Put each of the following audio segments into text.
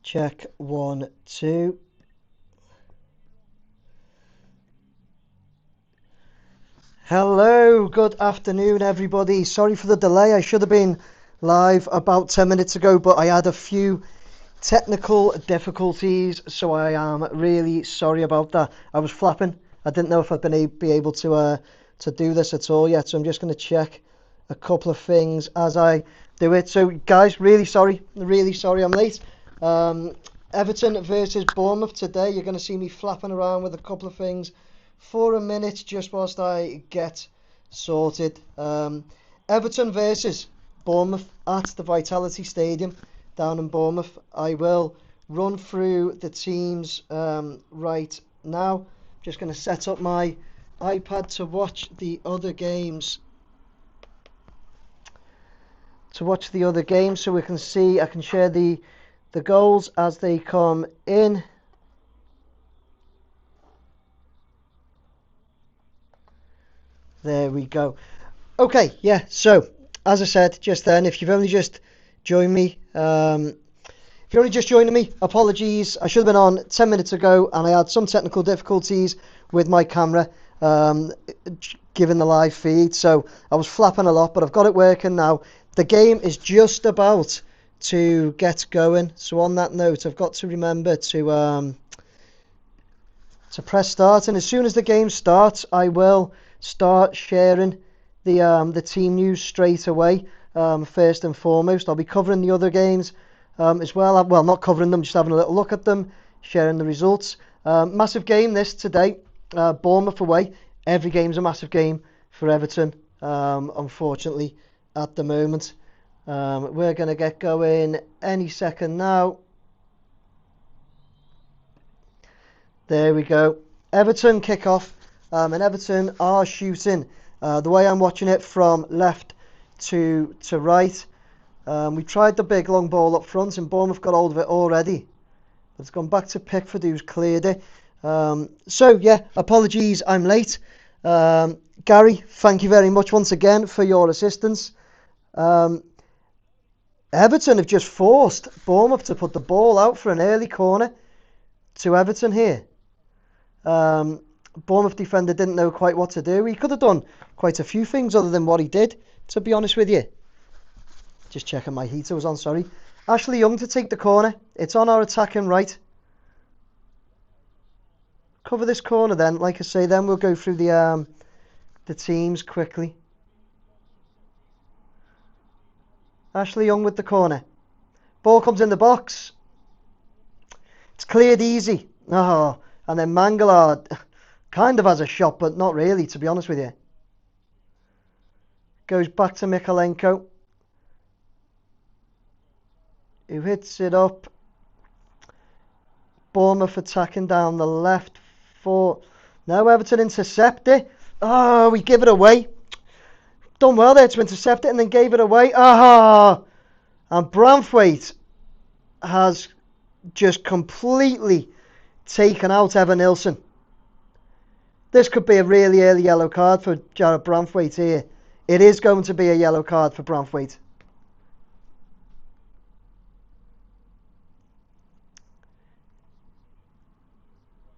Check 1, 2. Hello, good afternoon, everybody. Sorry for the delay. I should have been live about 10 minutes ago, but I had a few technical difficulties, so I am really sorry about that. I was flapping. I didn't know if I'd be able to do this at all yet, so I'm just going to check a couple of things as I do it. So, guys, really sorry I'm late. Everton versus Bournemouth today. You're going to see me flapping around with a couple of things for a minute just whilst I get sorted. Everton versus Bournemouth at the Vitality Stadium down in Bournemouth. I will run through the teams right now. Just going to set up my iPad to watch the other games. So we can see, I can share the goals as they come in. There we go. Okay, yeah, so as I said just then, if you've only just joined me, if you're only just joining me, apologies. I should have been on 10 minutes ago and I had some technical difficulties with my camera given the live feed, so I was flapping a lot, but I've got it working now. The game is just about to get going, so on that note, I've got to remember to press start, and as soon as the game starts, I will start sharing the team news straight away. First and foremost, I'll be covering the other games as well. Well, not covering them, just having a little look at them, sharing the results. Massive game this today. Bournemouth away. Every game's a massive game for Everton, unfortunately, at the moment. We're going to get going any second now. There we go. Everton kickoff, and Everton are shooting. The way I'm watching it, from left to right. We tried the big long ball up front, and Bournemouth got hold of it already. It's gone back to Pickford, who's cleared it. So yeah, apologies, I'm late. Gary, thank you very much once again for your assistance. Everton have just forced Bournemouth to put the ball out for an early corner to Everton here. Bournemouth defender didn't know quite what to do. He could have done quite a few things other than what he did, to be honest with you. Just checking my heater was on, sorry. Ashley Young to take the corner. It's on our attacking right. Cover this corner then, like I say, then we'll go through the teams quickly. Ashley Young with the corner. Ball comes in the box. It's cleared easy. Oh, and then Mangala kind of has a shot, but not really, to be honest with you. Goes back to Mikalenko, who hits it up. Bournemouth attacking down the left for... Now Everton intercept it. Oh, we give it away. Done well there to intercept it and then gave it away. Ah! And Branthwaite has just completely taken out Evan Nilsson. This could be a really early yellow card for Jared Branthwaite here. It is going to be a yellow card for Branthwaite.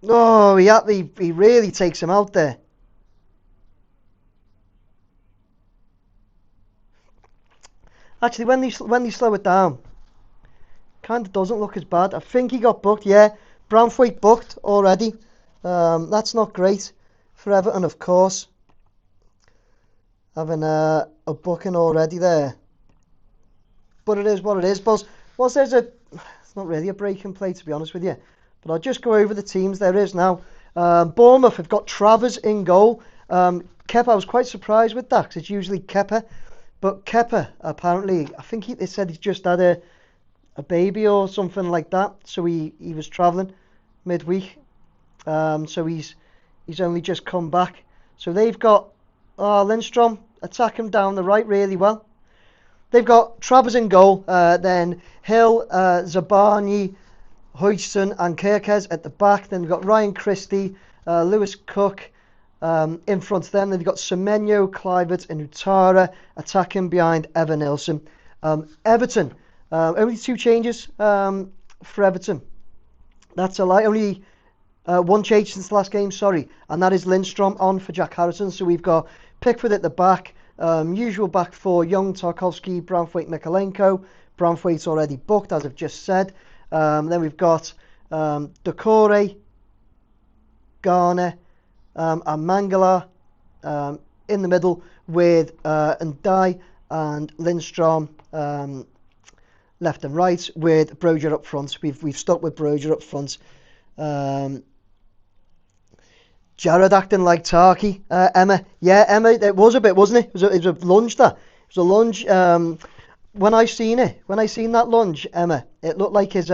Oh, he really takes him out there. Actually, when they slow it down, kind of doesn't look as bad. I think he got booked. Yeah, Branthwaite booked already. That's not great for Everton, of course. Having a booking already there. But it is what it is. But there's it's not really a break and play, to be honest with you. But I'll just go over the teams there is now. Bournemouth have got Travers in goal. Kepa, I was quite surprised with that, because it's usually Kepa. But Kepa, apparently, I think they said he's just had a baby or something like that. So he was travelling midweek. So he's only just come back. So they've got Lindstrom attack him down the right really well. They've got Travers in goal, then Hill, Zabani, Hodgson and Kirkes at the back. Then we've got Ryan Christie, Lewis Cook, In front of them, then you've got Semenyo, Kluivert and Utara attacking behind Evan Nilsson. Everton, only 2 changes for Everton. That's a lie. Only 1 change since the last game, sorry. And that is Lindstrom on for Jack Harrison. So we've got Pickford at the back. Usual back 4, Young, Tarkowski, Branthwaite, Mikalenko. Branthwaite's already booked, as I've just said. Then we've got Doucouré, Garner, and Mangala in the middle with Ndai and Lindstrom left and right with Broja up front. We've stuck with Broja up front. Jared acting like Tarky. Emma, yeah, Emma, it was a bit, wasn't it? It was a lunge. That it was a lunge. When I seen that lunge, Emma, it looked like his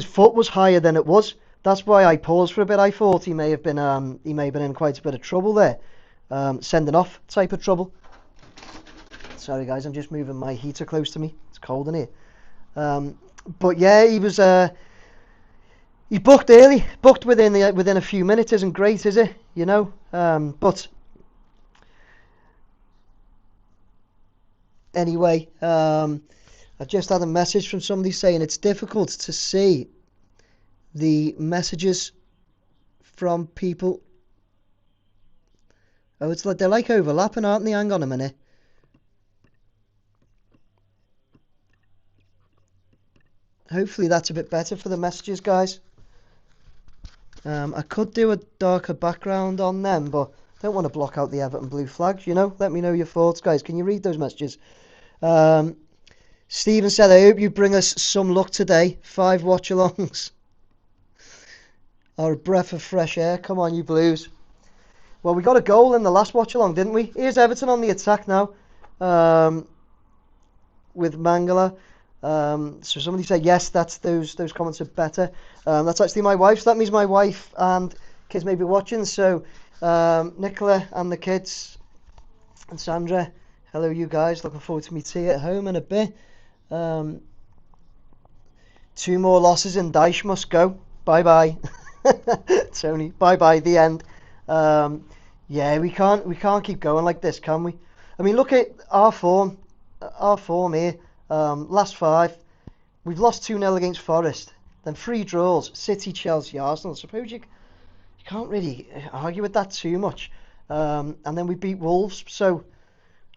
foot was higher than it was. That's why I paused for a bit. I thought he may have been in quite a bit of trouble there, sending off type of trouble. Sorry guys, I'm just moving my heater close to me. It's cold in here. But yeah, he booked early, booked within a few minutes. Isn't great, is it? You know, but anyway, I just had a message from somebody saying it's difficult to see the messages from people. Oh, it's like they're like overlapping, aren't they? Hang on a minute. Hopefully that's a bit better for the messages, guys. I could do a darker background on them, but I don't want to block out the Everton blue flags, you know. Let me know your thoughts, guys. Can you read those messages? Stephen said, I hope you bring us some luck today. 5 watch-alongs. Or a breath of fresh air. Come on, you Blues. Well, we got a goal in the last watch-along, didn't we? Here's Everton on the attack now. With Mangala. So somebody said, yes, that's those comments are better. That's actually my wife. So that means my wife and kids may be watching. So Nicola and the kids and Sandra, hello you guys. Looking forward to me tea at home in a bit. 2 more losses and Dyche must go. Bye-bye. Tony, bye-bye, the end. Yeah, we can't keep going like this, can we? I mean, look at our form here. Last 5, we've lost 2-0 against Forest, then 3 draws, City, Chelsea, Arsenal. I suppose you can't really argue with that too much. And then we beat Wolves, so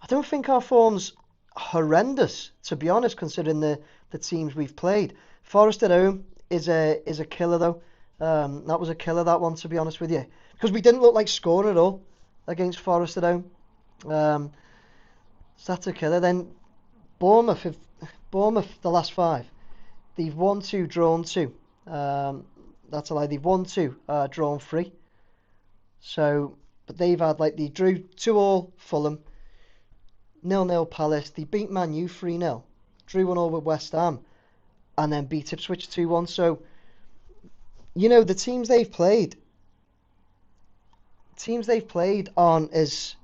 I don't think our form's horrendous, to be honest, considering the teams we've played. Forest at home is a killer though. That was a killer, that one, to be honest with you, because we didn't look like scoring at all against Forest at home. So that's a killer. Then Bournemouth, the last 5, they've won 2, drawn 2. That's a lie. They've won 2, drawn 3. So, but they've had they drew 2-2 Fulham, 0-0 Palace. They beat Man U 3-0, drew 1-1 with West Ham, and then beat Ipswich 2-1. So, you know, the teams they've played aren't as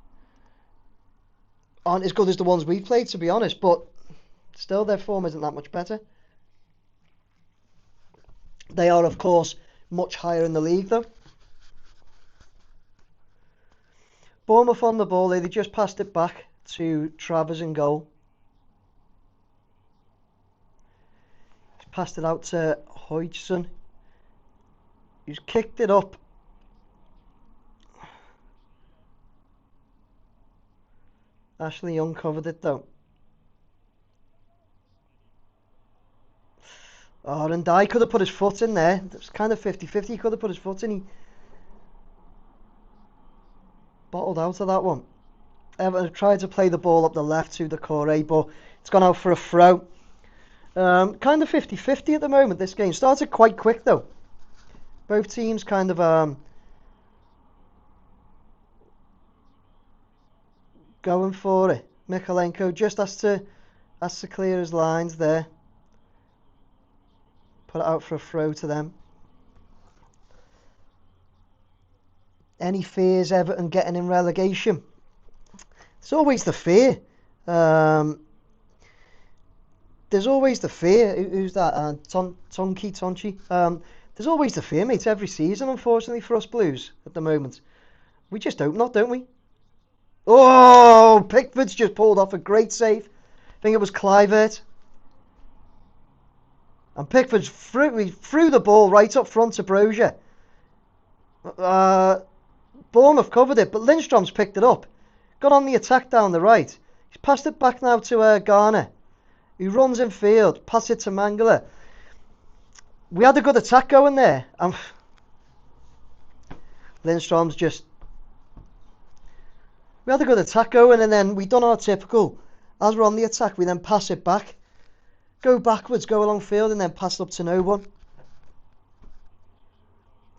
good as the ones we've played, to be honest, but still their form isn't that much better. They are, of course, much higher in the league, though. Bournemouth on the ball, they just passed it back to Travers in goal. He's passed it out to Hodgson, who's kicked it up. Ashley Young covered it though. Oh, and Dye could have put his foot in there. It was kind of 50-50. He could have put his foot in. He bottled out of that one. Everton tried to play the ball up the left to Doucouré, but it's gone out for a throw. Kind of 50-50 at the moment, this game. Started quite quick though. Both teams kind of going for it. Mikalenko just has to clear his lines there. Put it out for a throw to them. Any fears Everton getting in relegation? There's always the fear. There's always the fear. Who's that? Tonchi. There's always the fear, mate, every season, unfortunately, for us Blues at the moment. We just hope not, don't we? Oh, Pickford's just pulled off a great save. I think it was Kluivert. And Pickford threw the ball right up front to Brozier. Bournemouth covered it, but Lindstrom's picked it up. Got on the attack down the right. He's passed it back now to Garner, who runs in field. Pass it to Mangala. We had a good attack going there. Lindstrom's just... We had a good attack going, and then we done our typical. As we're on the attack, we then pass it back. Go backwards, go along field, and then pass it up to no one.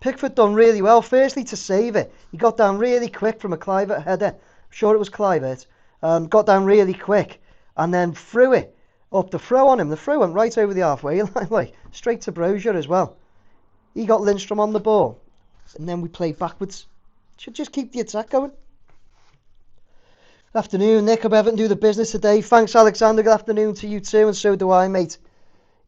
Pickford done really well. Firstly, to save it, he got down really quick from a Kluivert header. I'm sure it was Kluivert. Got down really quick, and then threw it up. The throw on him. The throw went right over the halfway line, like straight to Brozier as well. He got Lindstrom on the ball, and then we played backwards. Should just keep the attack going. Good afternoon, Nick. Hope Everton do the business today. Thanks, Alexander. Good afternoon to you too, and so do I, mate.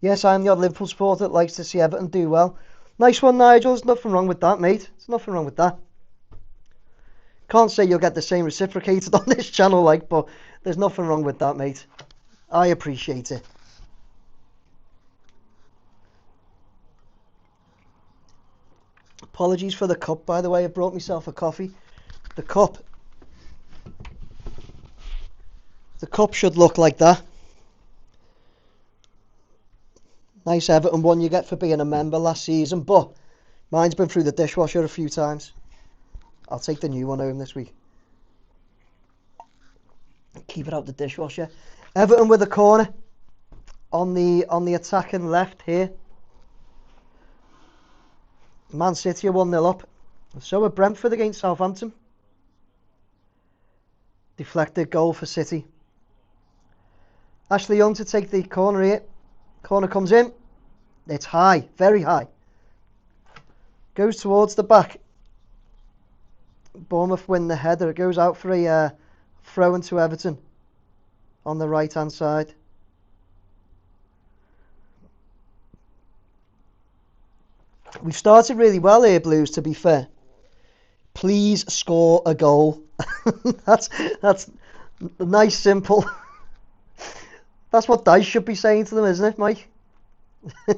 Yes, I'm the odd Liverpool supporter that likes to see Everton do well. Nice one, Nigel. There's nothing wrong with that, mate. There's nothing wrong with that. Can't say you'll get the same reciprocated on this channel, like, but there's nothing wrong with that, mate. I appreciate it. Apologies for the cup, by the way. I brought myself a coffee. The cup should look like that. Nice Everton one you get for being a member last season, but mine's been through the dishwasher a few times. I'll take the new one home this week. Keep it out the dishwasher. Everton with a corner on the attacking left here. Man City are 1-0 up. So are Brentford against Southampton. Deflected goal for City. Ashley Young to take the corner here. Corner comes in. It's high, very high. Goes towards the back. Bournemouth win the header. It goes out for a throw into Everton on the right hand side. We've started really well here, Blues, to be fair. Please score a goal. that's nice, simple. That's what Dice should be saying to them, isn't it, Mike?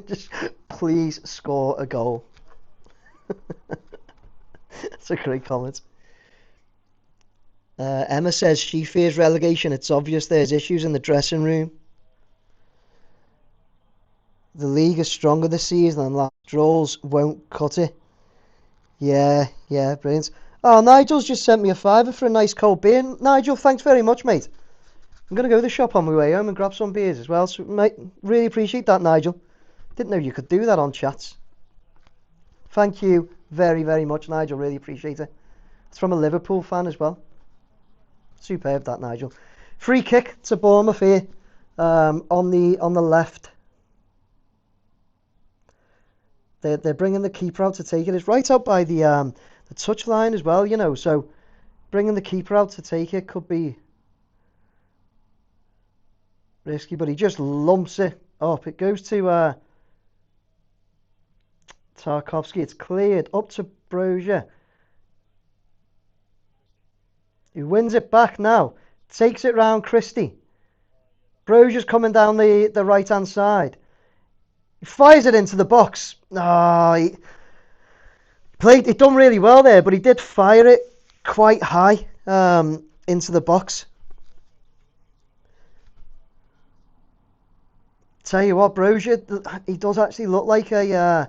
Just please score a goal. That's a great comment. Emma says she fears relegation. It's obvious there's issues in the dressing room. The league is stronger this season and last draws won't cut it. Yeah, brilliant. Oh, Nigel's just sent me a £5 for a nice cold beer. Nigel, thanks very much, mate. I'm going to go to the shop on my way home and grab some beers as well. So, mate, really appreciate that, Nigel. Didn't know you could do that on chats. Thank you very, very much, Nigel. Really appreciate it. It's from a Liverpool fan as well. Superb, that, Nigel. Free kick to Bournemouth here on the left. They're bringing the keeper out to take it. It's right out by the touch line as well, you know. So bringing the keeper out to take it could be risky, but he just lumps it up. It goes to Tarkovsky. It's cleared up to Brozier, who wins it back now. Takes it round Christie. Brozier's coming down the right hand side. He fires it into the box. He done really well there, but he did fire it quite high into the box. Tell you what, Brozier, he does actually look like a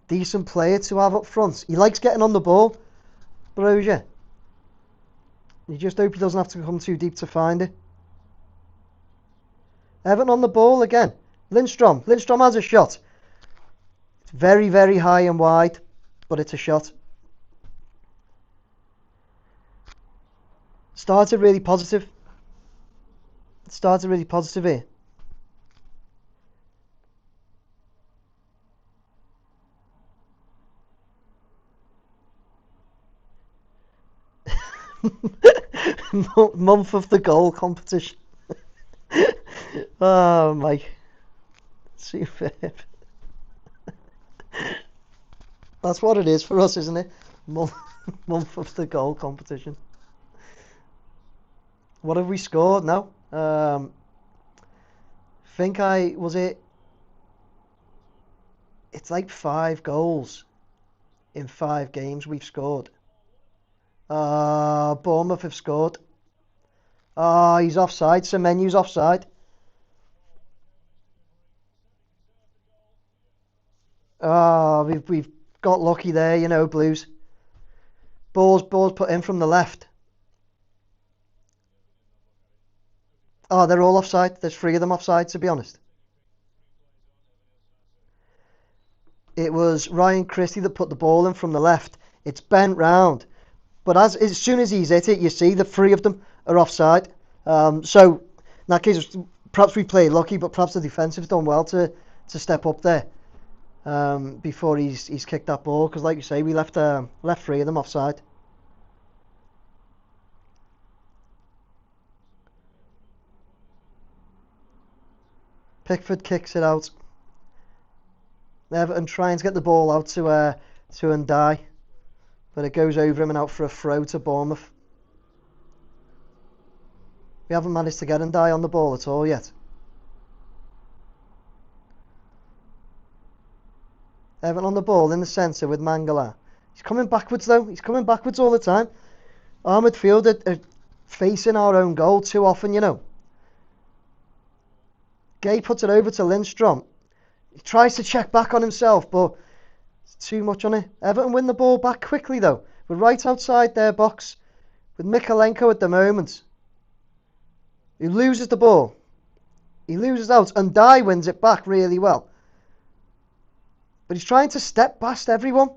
decent player to have up front. He likes getting on the ball, Brozier. You just hope he doesn't have to come too deep to find it. Everton on the ball again. Lindstrom has a shot. It's very, very high and wide, but it's a shot. Started really positive here. Month of the goal competition. Oh, Mike. Superb. That's what it is for us, isn't it? Month, month of the goal competition. What have we scored now? It's like 5 goals in 5 games we've scored. Bournemouth have scored. He's offside. Semenyu's offside. We've got lucky there, you know, Blues. Ball's put in from the left. They're all offside. There's 3 of them offside, to be honest. It was Ryan Christie that put the ball in from the left. It's bent round. But as soon as he's hit it, you see the 3 of them are offside. So in that case, perhaps we played lucky, but perhaps the defensive's done well to step up there before he's kicked that ball. Because like you say, we left 3 of them offside. Pickford kicks it out. Everton trying to get the ball out to Ndiaye, but it goes over him and out for a throw to Bournemouth. We haven't managed to get Ndiaye on the ball at all yet. Everton on the ball in the centre with Mangala. He's coming backwards though. He's coming backwards all the time. Our midfield are facing our own goal too often, you know. Gay puts it over to Lindstrom. He tries to check back on himself, but it's too much on it. Everton win the ball back quickly though. We're right outside their box with Mykolenko at the moment. He loses the ball. He loses out, and Ndiaye wins it back really well. But he's trying to step past everyone.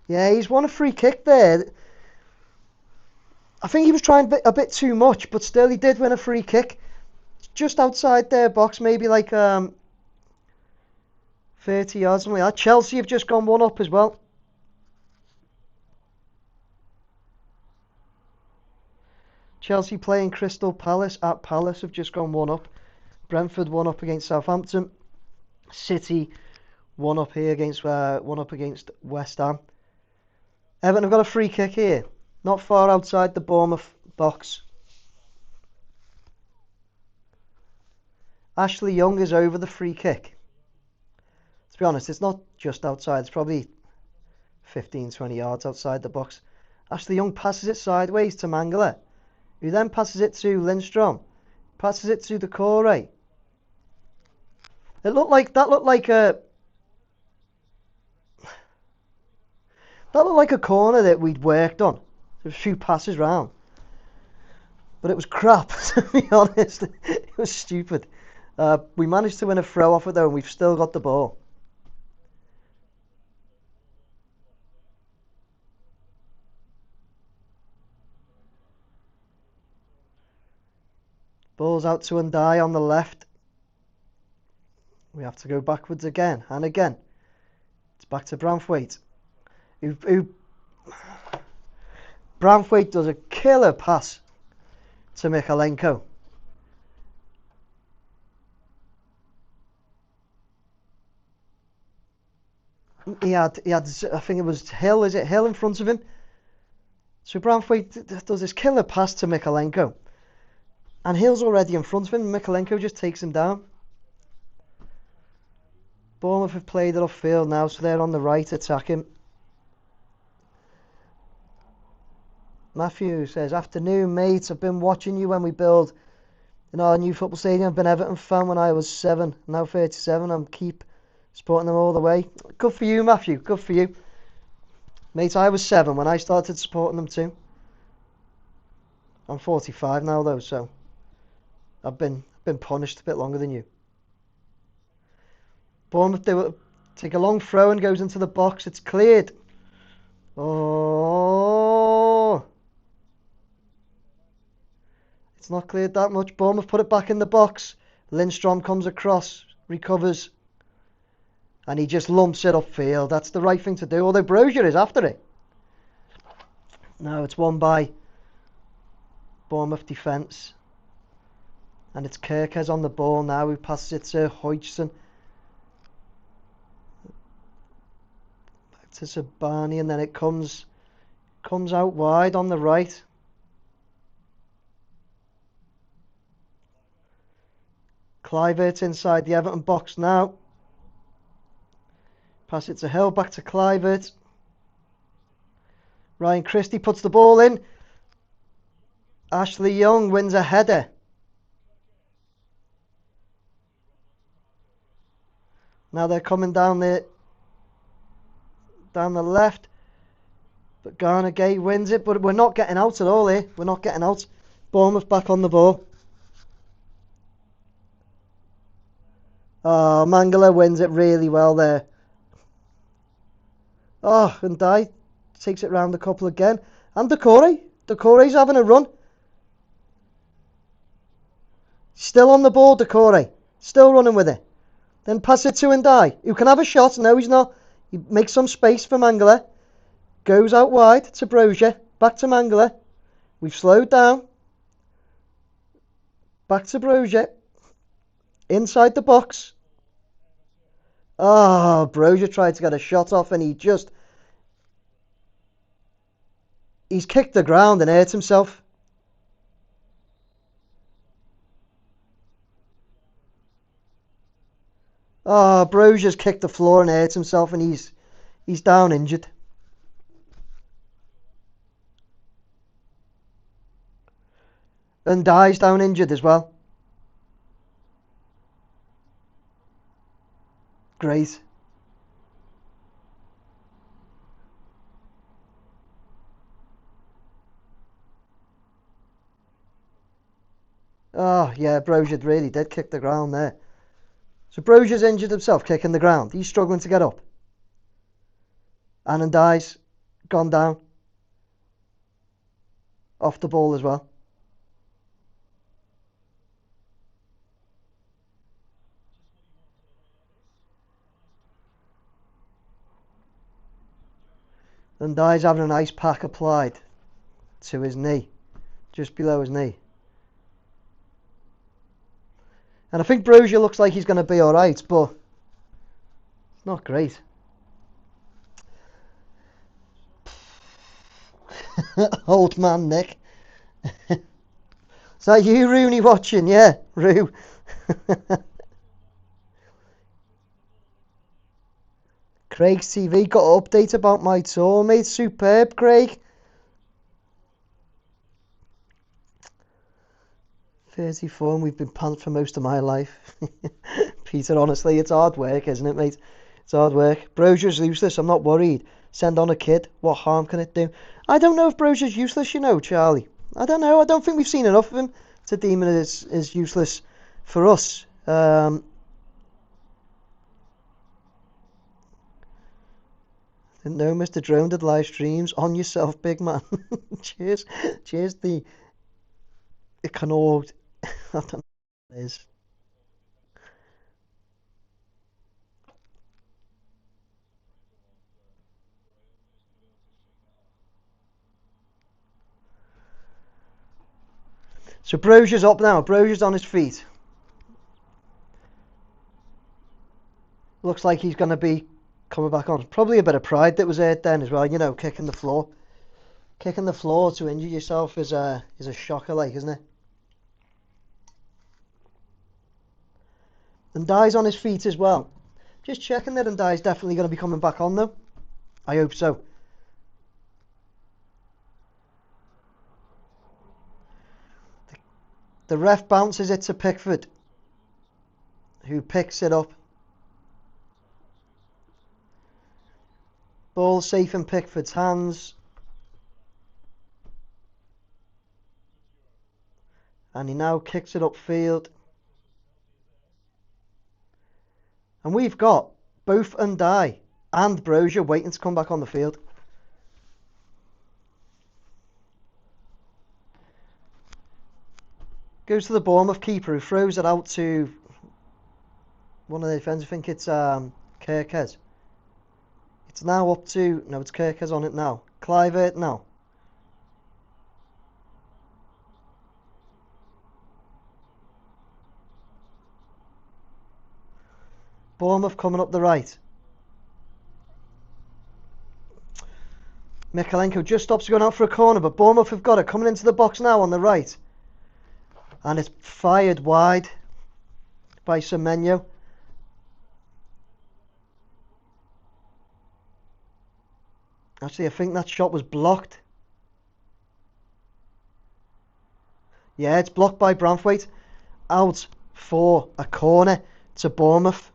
Yeah, he's won a free kick there. I think he was trying a bit too much, but still he did win a free kick. Just outside their box, maybe like 30 yards, something like that. Chelsea have just gone 1 up as well. Chelsea playing Crystal Palace at Palace have just gone 1 up. Brentford 1 up against Southampton. City 1 up here against 1 up against West Ham. Everton have got a free kick here, not far outside the Bournemouth box. Ashley Young is over the free kick. To be honest, it's not just outside, it's probably 15-20 yards outside the box. Ashley Young passes it sideways to Mangala, who then passes it to Lindstrom, passes it to Decore. That looked like a corner that we'd worked on. There's a few passes round, but it was crap. To be honest, it was stupid. We managed to win a throw off it though, and we've still got the ball. Ball's out to Ndiaye on the left. We have to go backwards again and again. It's back to Branthwaite. Branthwaite does a killer pass to Mykolenko. He had, I think it was Hill, is it Hill in front of him? So Branthwaite does this killer pass to Mykolenko. And Hill's already in front of him, and Mykolenko just takes him down. Bournemouth have played it upfield now, so they're on the right attacking. Matthew says, afternoon mate, I've been watching you when we build in our new football stadium. I've been Everton fan when I was 7, now 37. I'm keep supporting them all the way. Good for you, Matthew, good for you. Mate, I was 7 when I started supporting them too. I'm 45 now though, so I've been punished a bit longer than you. Bournemouth, they will take a long throw and goes into the box. It's cleared. Oh, it's not cleared that much. Bournemouth put it back in the box. Lindstrom comes across, recovers, and he just lumps it upfield. That's the right thing to do, although Brozier is after it. No, it's won by Bournemouth defence. And it's Kirkes on the ball now, who passes it to Hodgson. Back to Sabani, and then it comes out wide on the right. Kluivert inside the Everton box now. Pass it to Hill, back to Kluivert. Ryan Christie puts the ball in. Ashley Young wins a header. Now they're coming down the left. But Garner Gay wins it, but we're not getting out at all here. We're not getting out. Bournemouth back on the ball. Oh, Mangala wins it really well there. Oh, and Dye takes it round a couple again. And Decore's having a run. Still on the ball, Decore. Still running with it. Then pass it to Ndai, who can have a shot. No, he's not. He makes some space for Mangala. Goes out wide to Brozier. Back to Mangala. We've slowed down. Back to Brozier. Inside the box. Oh, Brozier tried to get a shot off and he's kicked the ground and hurt himself. Oh, Brozier's kicked the floor and hurt himself, and he's down injured. And Dye's down injured as well. Great. Oh, yeah, Brozier really did kick the ground there. So Brozier's injured himself, kicking the ground. He's struggling to get up. Anandai's gone down. Off the ball as well. Anandai's having an ice pack applied to his knee, just below his knee. And I think Brozier looks like he's going to be alright, but it's not great. Old man Nick. Is that you, Rooney, watching? Yeah, Roo. Craig's TV got an update about my tour, mate. Superb, Craig. 34, and we've been pants for most of my life. Peter, honestly, it's hard work, isn't it, mate? It's hard work. Brozier's useless, I'm not worried. Send on a kid, what harm can it do? I don't know if Brozier's useless, you know, Charlie. I don't know, I don't think we've seen enough of him to deem it as useless for us. No, Mr. Drone did live streams. On yourself, big man. Cheers. Cheers, the Canord. I don't know what it is. So Brozier's up now. Brozier's on his feet. Looks like he's going to be coming back on. Probably a bit of pride that was hurt then as well. You know, kicking the floor. Kicking the floor to injure yourself is a shocker, like, isn't it? And Ndai's on his feet as well. Just checking that Ndai's definitely going to be coming back on though. I hope so. The ref bounces it to Pickford, who picks it up. Ball safe in Pickford's hands. And he now kicks it upfield. And we've got both Ndai and Brozier waiting to come back on the field. Goes to the Bournemouth keeper, who throws it out to one of the defenders. I think it's Kirkes. It's now up to... No, it's Kirkes on it now. Kluivert now. Bournemouth coming up the right. Mikalenko just stops going out for a corner, but Bournemouth have got it. Coming into the box now on the right. And it's fired wide by Semenyo. Actually, I think that shot was blocked. Yeah, it's blocked by Branthwaite. Out for a corner to Bournemouth.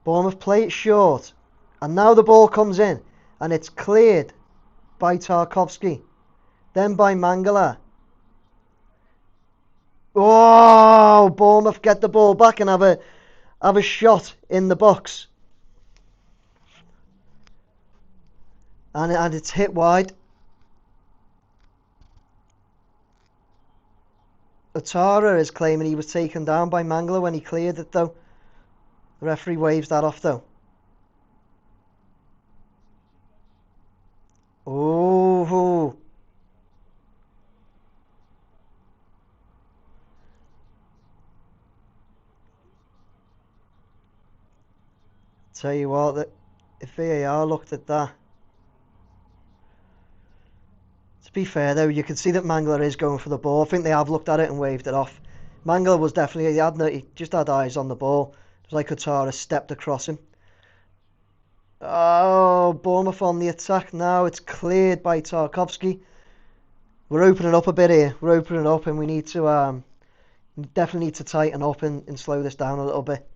Bournemouth play it short. And now the ball comes in. And it's cleared by Tarkowski. Then by Mangala. Oh, Bournemouth get the ball back and have a shot in the box. And it's hit wide. Otara is claiming he was taken down by Mangala when he cleared it though. The referee waves that off though. Oh. Tell you what, that if VAR looked at that. To be fair though, you can see that Mangala is going for the ball. I think they have looked at it and waved it off. Mangala was definitely, he just had eyes on the ball. It was like Otara stepped across him. Oh, Bournemouth on the attack now. It's cleared by Tarkowski. We're opening up a bit here. We're opening up and we need to definitely need to tighten up and slow this down a little bit.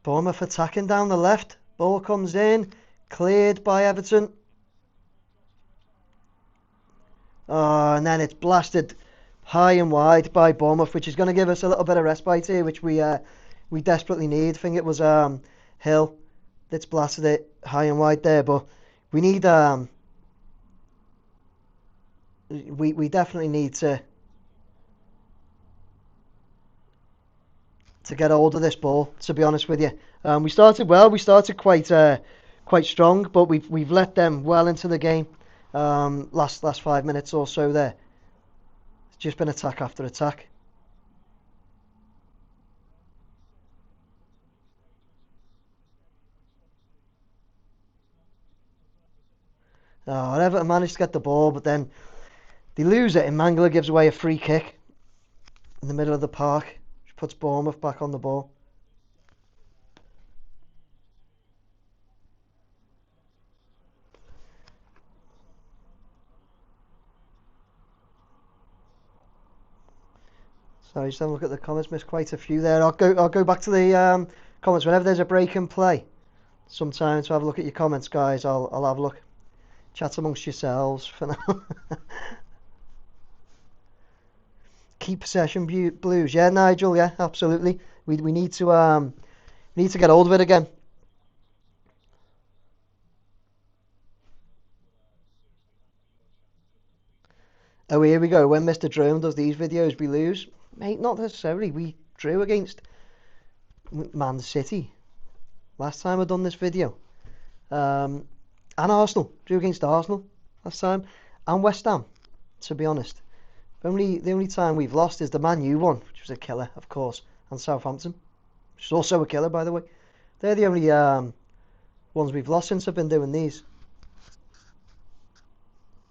Bournemouth attacking down the left. Ball comes in. Cleared by Everton. Oh, and then it's blasted high and wide by Bournemouth, which is going to give us a little bit of respite here, which we desperately need. I think it was Hill that's blasted it high and wide there, but we need we definitely need to get hold of this ball. To be honest with you, we started well. We started quite strong, but we've let them well into the game. Last 5 minutes or so there. It's just been attack after attack. Oh, Everton managed to get the ball, but then they lose it, and Mangala gives away a free kick in the middle of the park, which puts Bournemouth back on the ball. Sorry, just have a look at the comments. Missed quite a few there. I'll go back to the comments whenever there's a break in play. Sometime to have a look at your comments, guys. I'll have a look. Chat amongst yourselves for now. Keep possession, Blues. Yeah, Nigel. Yeah, absolutely. We need to get hold of it again. Oh, here we go. When Mr. Drone does these videos, we lose. Mate, not necessarily. We drew against Man City last time I've done this video. And Arsenal. Drew against Arsenal last time. And West Ham, to be honest. The only time we've lost is the Man U one, which was a killer, of course. And Southampton, which is also a killer, by the way. They're the only ones we've lost since I've been doing these.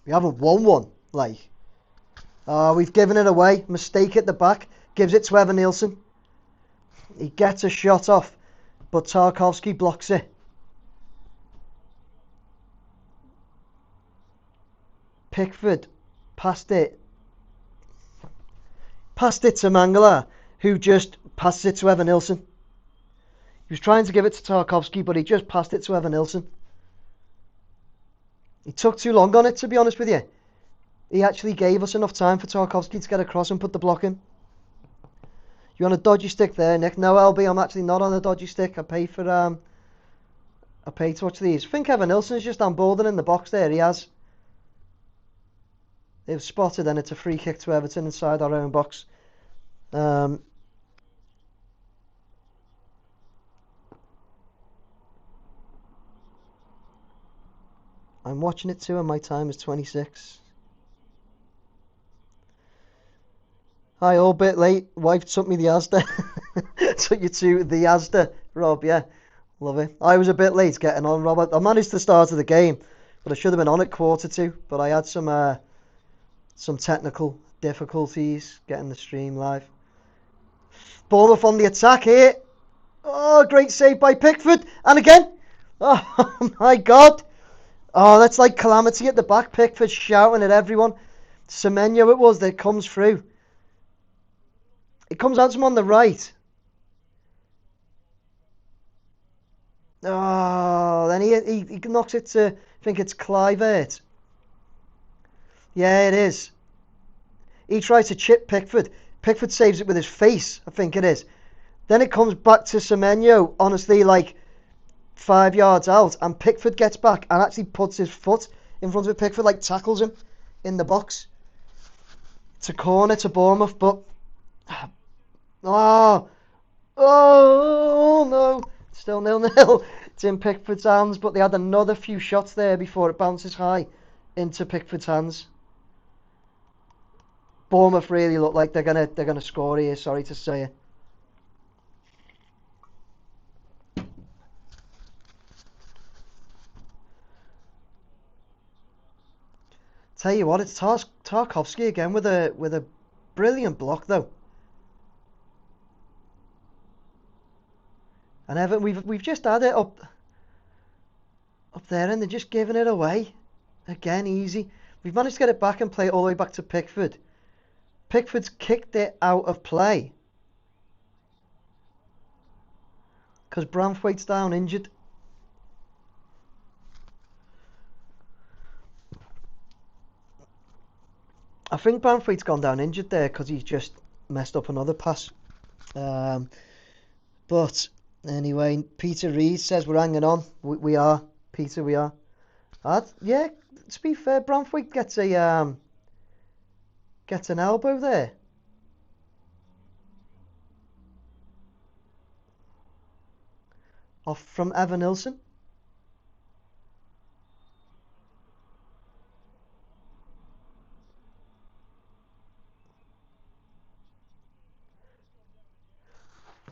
We haven't won one, like. We've given it away. Mistake at the back. Gives it to Evan Nielsen. He gets a shot off, but Tarkowski blocks it. Pickford passed it to Mangala, who just passed it to Evan Nielsen. He was trying to give it to Tarkowski, but he just passed it to Evan Nielsen. He took too long on it, to be honest with you. He actually gave us enough time for Tarkowski to get across and put the block in. You're on a dodgy stick there, Nick. No, LB, I'm actually not on a dodgy stick. I pay to watch these. I think Evan Nilsson's just on boarding in the box there. He has. They've spotted, and it's a free kick to Everton inside our own box. I'm watching it too, and my time is 26. Hi, all bit late. Wife took me the Asda. Took you to the Asda, Rob, yeah. Love it. I was a bit late getting on, Rob. I managed the start of the game, but I should have been on at 1:45. But I had some technical difficulties getting the stream live. Bournemouth on the attack here. Oh, great save by Pickford. And again. Oh, my God. Oh, that's like calamity at the back. Pickford shouting at everyone. Semenyo it was that comes through. It comes out to him on the right. Oh, then he knocks it to, I think it's Clivert. Yeah, it is. He tries to chip Pickford. Pickford saves it with his face, I think it is. Then it comes back to Semenyo, honestly, like 5 yards out, and Pickford gets back and actually puts his foot in front of it. Pickford like tackles him in the box. It's a corner to Bournemouth, but oh no, still 0-0. It's in Pickford's hands, but they had another few shots there before it bounces high into Pickford's hands. Bournemouth really look like they're gonna score here. Sorry to say it. Tell you what, it's Tarkowski again with a brilliant block though. And Everton, we've just had it up there, and they're just giving it away again, easy. We've managed to get it back and play it all the way back to Pickford. Pickford's kicked it out of play because Branthwaite's down injured. I think Branthwaite's gone down injured there because he's just messed up another pass. But anyway, Peter Reed says we're hanging on. We are, Peter, we are. Yeah, to be fair, Branthwaite gets an elbow there. Off from Evan Nilsson.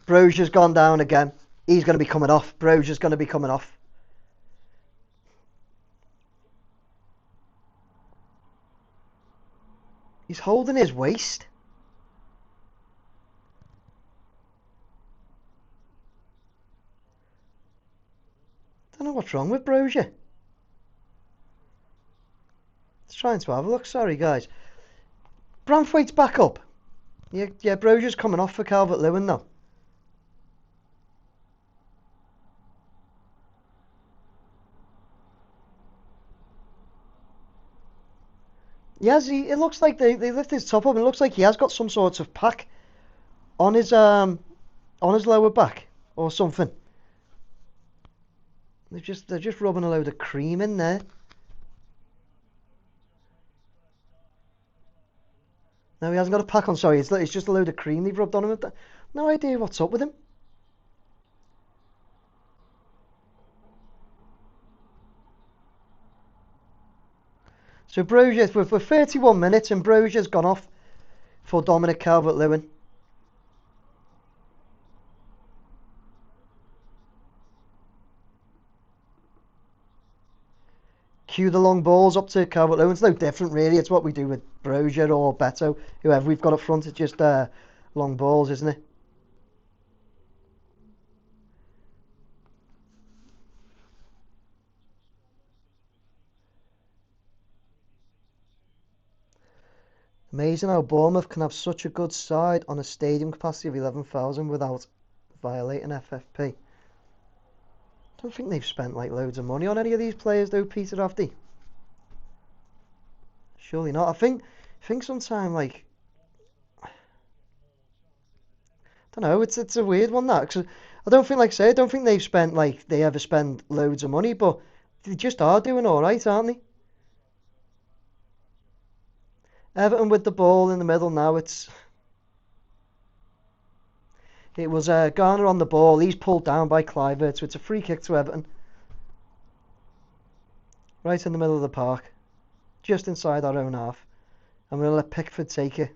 Brozier's gone down again. He's going to be coming off. Brozier's going to be coming off. He's holding his waist. Don't know what's wrong with Brozier. Let's try to have a look. Sorry, guys. Branthwaite's back up. Yeah, Brozier's coming off for Calvert-Lewin though. Yes, it looks like they lift his top up, and it looks like he has got some sort of pack on his lower back or something. They're just rubbing a load of cream in there. No, he hasn't got a pack on. Sorry, it's just a load of cream they've rubbed on him. No idea what's up with him. So Brozier, we're 31 minutes, and Brozier's gone off for Dominic Calvert-Lewin. Cue the long balls up to Calvert-Lewin. It's no different really. It's what we do with Brozier or Beto, whoever we've got up front. It's just long balls, isn't it? Amazing how Bournemouth can have such a good side on a stadium capacity of 11,000 without violating FFP. I don't think they've spent like loads of money on any of these players though, Peter, have they? Surely not. I think sometime like, I don't know, it's a weird one that, cause I don't think, like I say, I don't think they've spent like they ever spend loads of money, but they just are doing all right, aren't they? Everton with the ball in the middle now. It was Garner on the ball. He's pulled down by Kluivert, so it's a free kick to Everton. Right in the middle of the park, just inside our own half. I'm going to let Pickford take it.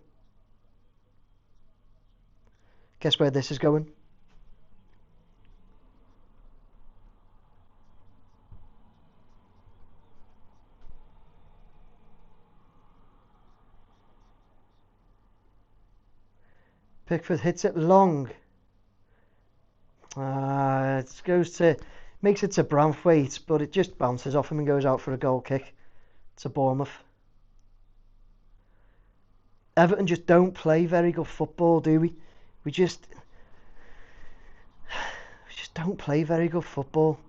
Guess where this is going? Pickford hits it long. Makes it to Branthwaite, but it just bounces off him and goes out for a goal kick to Bournemouth. Everton just don't play very good football, do we? We just don't play very good football.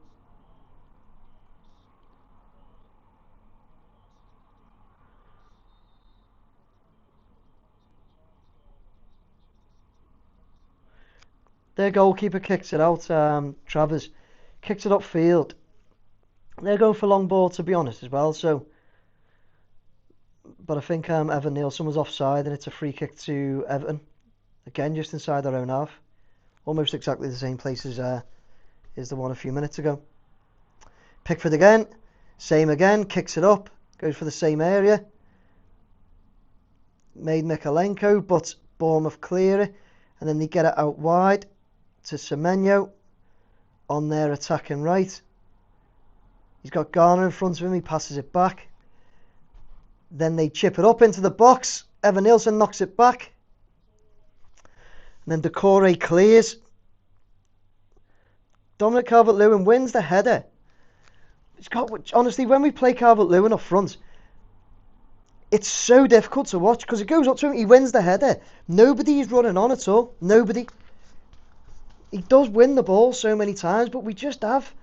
Their goalkeeper kicks it out, Travers. Kicks it upfield. They're going for long ball, to be honest, as well, so... But I think Evan Nielsen was offside and it's a free kick to Everton. Again, just inside their own half. Almost exactly the same place as the one a few minutes ago. Pickford again. Same again. Kicks it up. Goes for the same area. Made Mykolenko, but Bournemouth clear it. And then they get it out wide to Semenyo on their attacking right. He's got Garner in front of him. He passes it back. Then they chip it up into the box. Evan Nielsen knocks it back. And then Decore clears. Dominic Calvert-Lewin wins the header. Honestly, when we play Calvert-Lewin up front, it's so difficult to watch because it goes up to him, he wins the header. Nobody's running on at all. Nobody. He does win the ball so many times, but we just have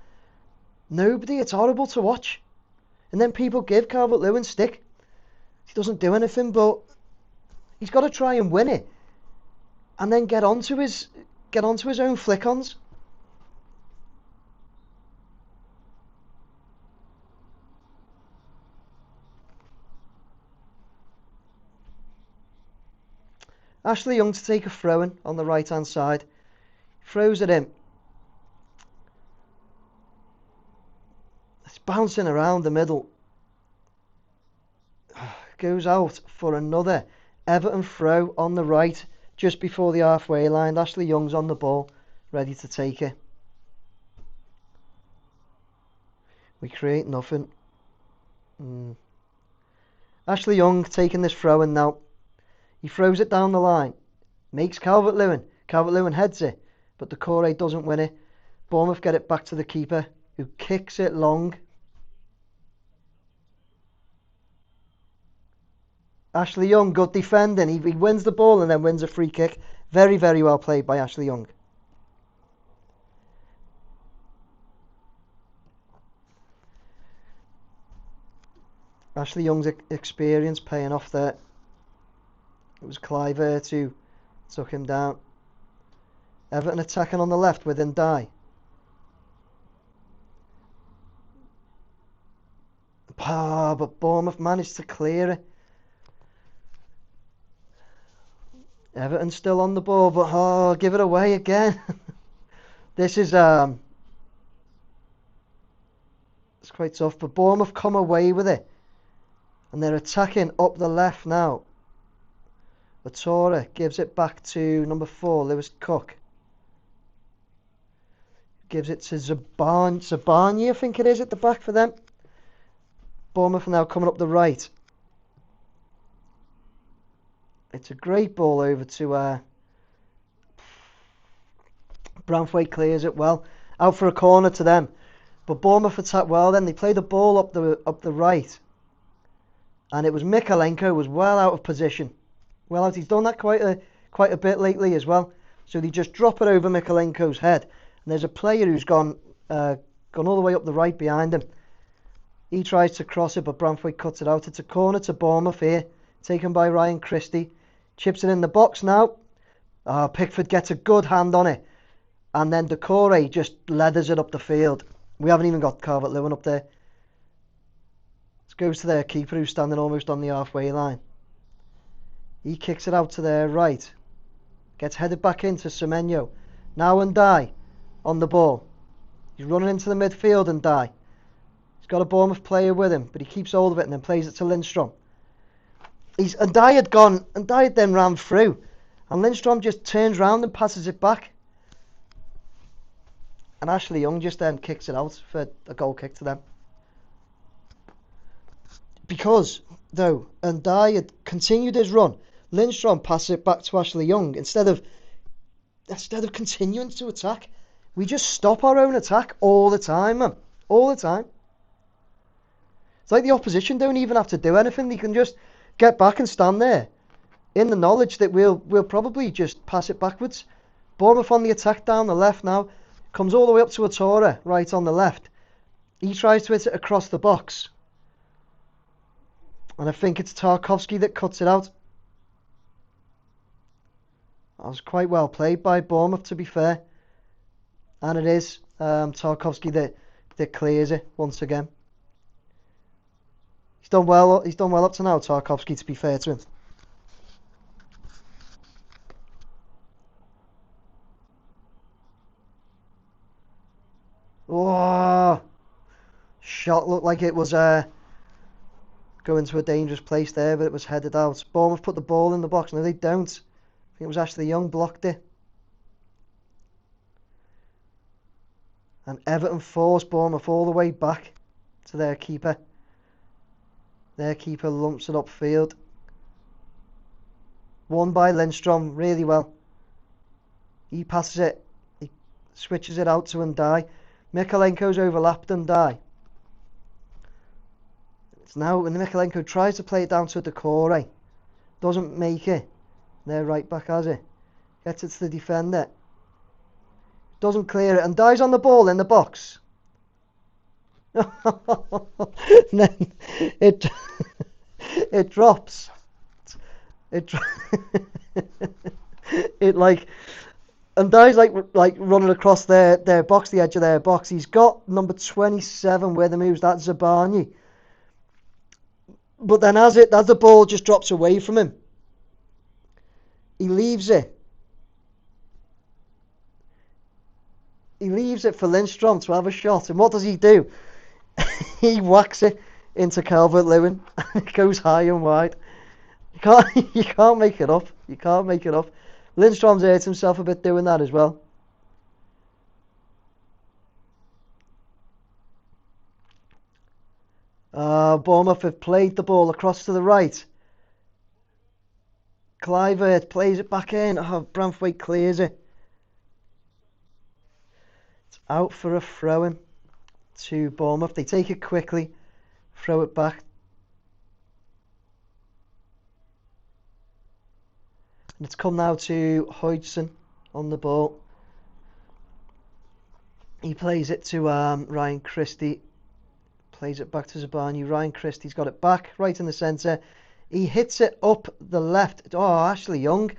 nobody. It's horrible to watch. And then people give Calvert-Lewin stick. He doesn't do anything, but he's got to try and win it, and then get onto his own flick-ons. Ashley Young to take a throw-in on the right-hand side. Throws it in. It's bouncing around the middle. Goes out for another Everton throw on the right, just before the halfway line. Ashley Young's on the ball, ready to take it. We create nothing. Ashley Young taking this throw in now. He throws it down the line. Makes Calvert-Lewin. Calvert-Lewin heads it, but Decore doesn't win it. Bournemouth get it back to the keeper, who kicks it long. Ashley Young, good defending. He wins the ball and then wins a free kick. Very, very well played by Ashley Young. Ashley Young's experience paying off there. It was Kluivert who took him down. Everton attacking on the left with Ndiaye. But Bournemouth managed to clear it. Everton still on the ball, but give it away again. This is it's quite tough, but Bournemouth come away with it, and they're attacking up the left now. Latorre gives it back to number 4, Lewis Cook. Gives it to Zabani, I think it is, at the back for them. Bournemouth now coming up the right. It's a great ball over to Branthwaite, clears it well. Out for a corner to them. But Bournemouth attack well then. They play the ball up the right. And it was Mykolenko was well out of position. Well out. He's done that quite a bit lately as well. So they just drop it over Mykolenko's head. And there's a player who's gone all the way up the right behind him. He tries to cross it, but Branthwaite cuts it out. It's a corner to Bournemouth here. Taken by Ryan Christie. Chips it in the box now. Pickford gets a good hand on it. And then Decore just leathers it up the field. We haven't even got Calvert-Lewin up there. It goes to their keeper who's standing almost on the halfway line. He kicks it out to their right. Gets headed back into Semenyo. Now Ndai on the ball. He's running into the midfield, Ndai. He's got a Bournemouth player with him, but he keeps hold of it and then plays it to Lindstrom. Ndai had then ran through, and Lindstrom just turns round and passes it back. And Ashley Young just then kicks it out for a goal kick to them. Because, though, Ndai had continued his run, Lindstrom passes it back to Ashley Young instead of continuing to attack. We just stop our own attack all the time, man. All the time. It's like the opposition don't even have to do anything. They can just get back and stand there in the knowledge that we'll probably just pass it backwards. Bournemouth on the attack down the left now. Comes all the way up to Atora, right on the left. He tries to hit it across the box. And I think it's Tarkowski that cuts it out. That was quite well played by Bournemouth, to be fair. And it is Tarkowski that clears it once again. He's done well up to now, Tarkowski, to be fair to him. Oh, shot looked like it was going to a dangerous place there, but it was headed out. Bournemouth put the ball in the box. No, they don't. I think it was Ashley Young blocked it. And Everton forced Bournemouth all the way back to their keeper. Their keeper lumps it upfield. Won by Lindstrom really well. He passes it. He switches it out to Ndai. Mykolenko's overlapped Ndai. It's now when Mykolenko tries to play it down to Decore. Doesn't make it. Their right back has it. Gets it to the defender. Doesn't clear it and Ndai's on the ball in the box. And then it drops. It like, and Ndai's like running across their box, the edge of their box. He's got number 27 with him, who's that Zabani. But then as the ball just drops away from him, he leaves it. He leaves it for Lindstrom to have a shot. And what does he do? He whacks it into Calvert-Lewin. And it goes high and wide. You can't make it up. You can't make it up. Lindstrom's hurt himself a bit doing that as well. Bournemouth have played the ball across to the right. Clivert plays it back in. Branthwaite clears it. It's out for a throw-in to Bournemouth. They take it quickly, throw it back. And it's come now to Hodgson on the ball. He plays it to Ryan Christie. Plays it back to Zabani. Ryan Christie's got it back, right in the centre. He hits it up the left. Oh, Ashley Young.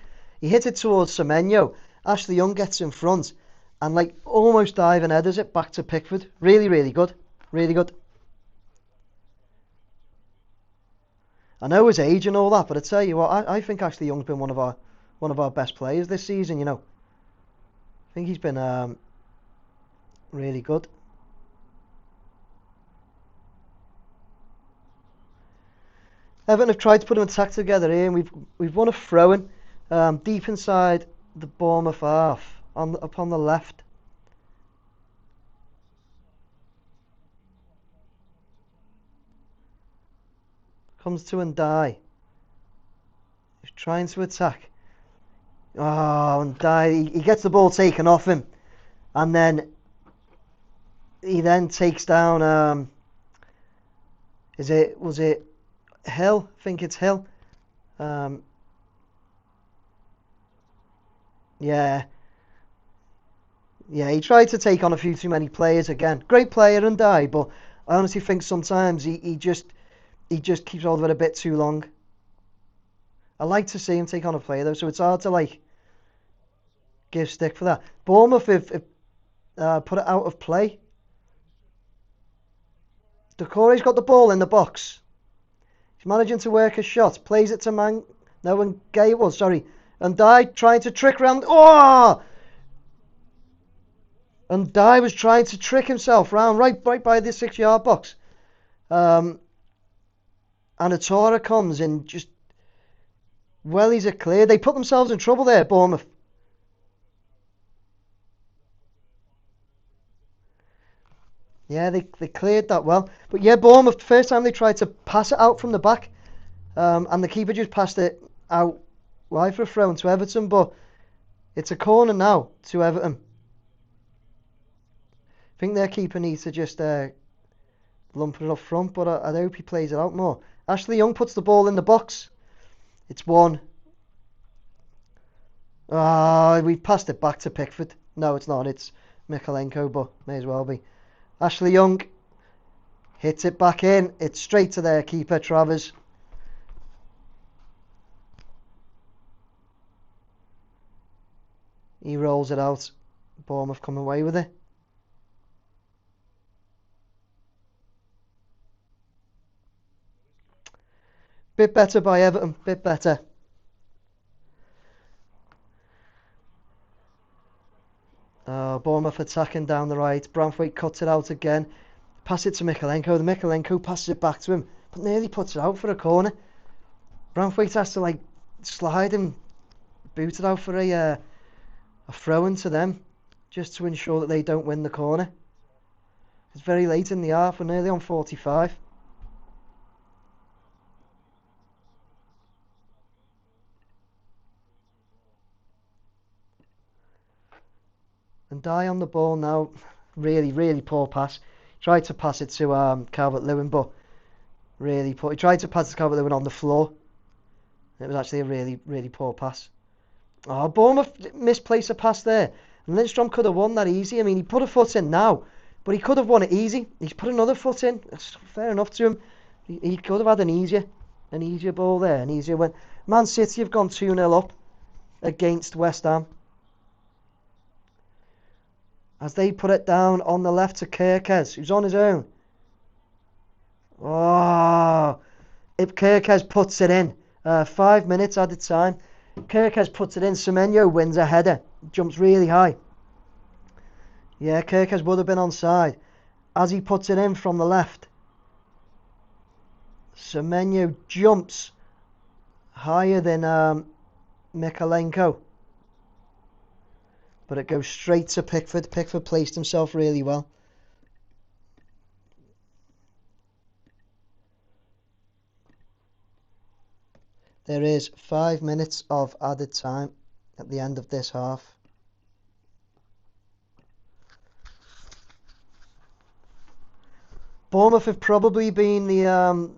He hits it towards Semenyo. Ashley Young gets in front and like almost diving headers it back to Pickford. Really, really good. Really good. I know his age and all that, but I tell you what, I think Ashley Young's been one of our best players this season, you know. I think he's been really good. Everton have tried to put an attack together here, and we've won a throw-in deep inside the Bournemouth half up on the left. Comes to Ndai. He's trying to attack. Oh, Ndai, he gets the ball taken off him, and then he then takes down. Was it Hill? I think it's Hill. Yeah, he tried to take on a few too many players again. Great player Ndai, but I honestly think sometimes he just keeps hold of it a bit too long. I like to see him take on a player though, so it's hard to like give stick for that. Bournemouth have put it out of play. Decore's got the ball in the box. He's managing to work a shot. Plays it to No, and Gay it was, sorry. And Dye trying to trick round. Oh! And Dye was trying to trick himself round right by the 6-yard box. And Atora comes in just... Well, he's a clear. They put themselves in trouble there, Bournemouth. Yeah, they cleared that well. But yeah, Bournemouth, the first time they tried to pass it out from the back. And the keeper just passed it out wide for a throw into Everton. But it's a corner now to Everton. I think their keeper needs to just lump it up front. But I hope he plays it out more. Ashley Young puts the ball in the box. It's 1. We passed it back to Pickford. No, it's not. It's Mykolenko, but may as well be. Ashley Young hits it back in. It's straight to their keeper, Travers. He rolls it out. Bournemouth come away with it. Bit better by Everton. Bit better. Bournemouth attacking down the right. Branthwaite cuts it out again. Pass it to Mykolenko. The Mykolenko passes it back to him, but nearly puts it out for a corner. Branthwaite has to slide and boot it out for a throw into them, just to ensure that they don't win the corner. It's very late in the half. We're nearly on 45. And Dye on the ball now. Really, really poor pass. Tried to pass it to Calvert-Lewin, but really poor. He tried to pass it to Calvert-Lewin on the floor. It was actually a really, really poor pass. Bournemouth misplaced a pass there. And Lindstrom could have won that easy. I mean, he put a foot in now, but he could have won it easy. He's put another foot in. It's fair enough to him. He could have had an easier ball there, an easier win. Man City have gone 2-0 up against West Ham. As they put it down on the left to Kirkes, who's on his own. If Kirkes puts it in, 5 minutes added time. Kirkes puts it in, Semenyo wins a header, jumps really high. Yeah, Kirkes would have been onside. As he puts it in from the left, Semenyo jumps higher than Mykolenko. But it goes straight to Pickford. Pickford placed himself really well. There is 5 minutes of added time at the end of this half. Bournemouth have probably been the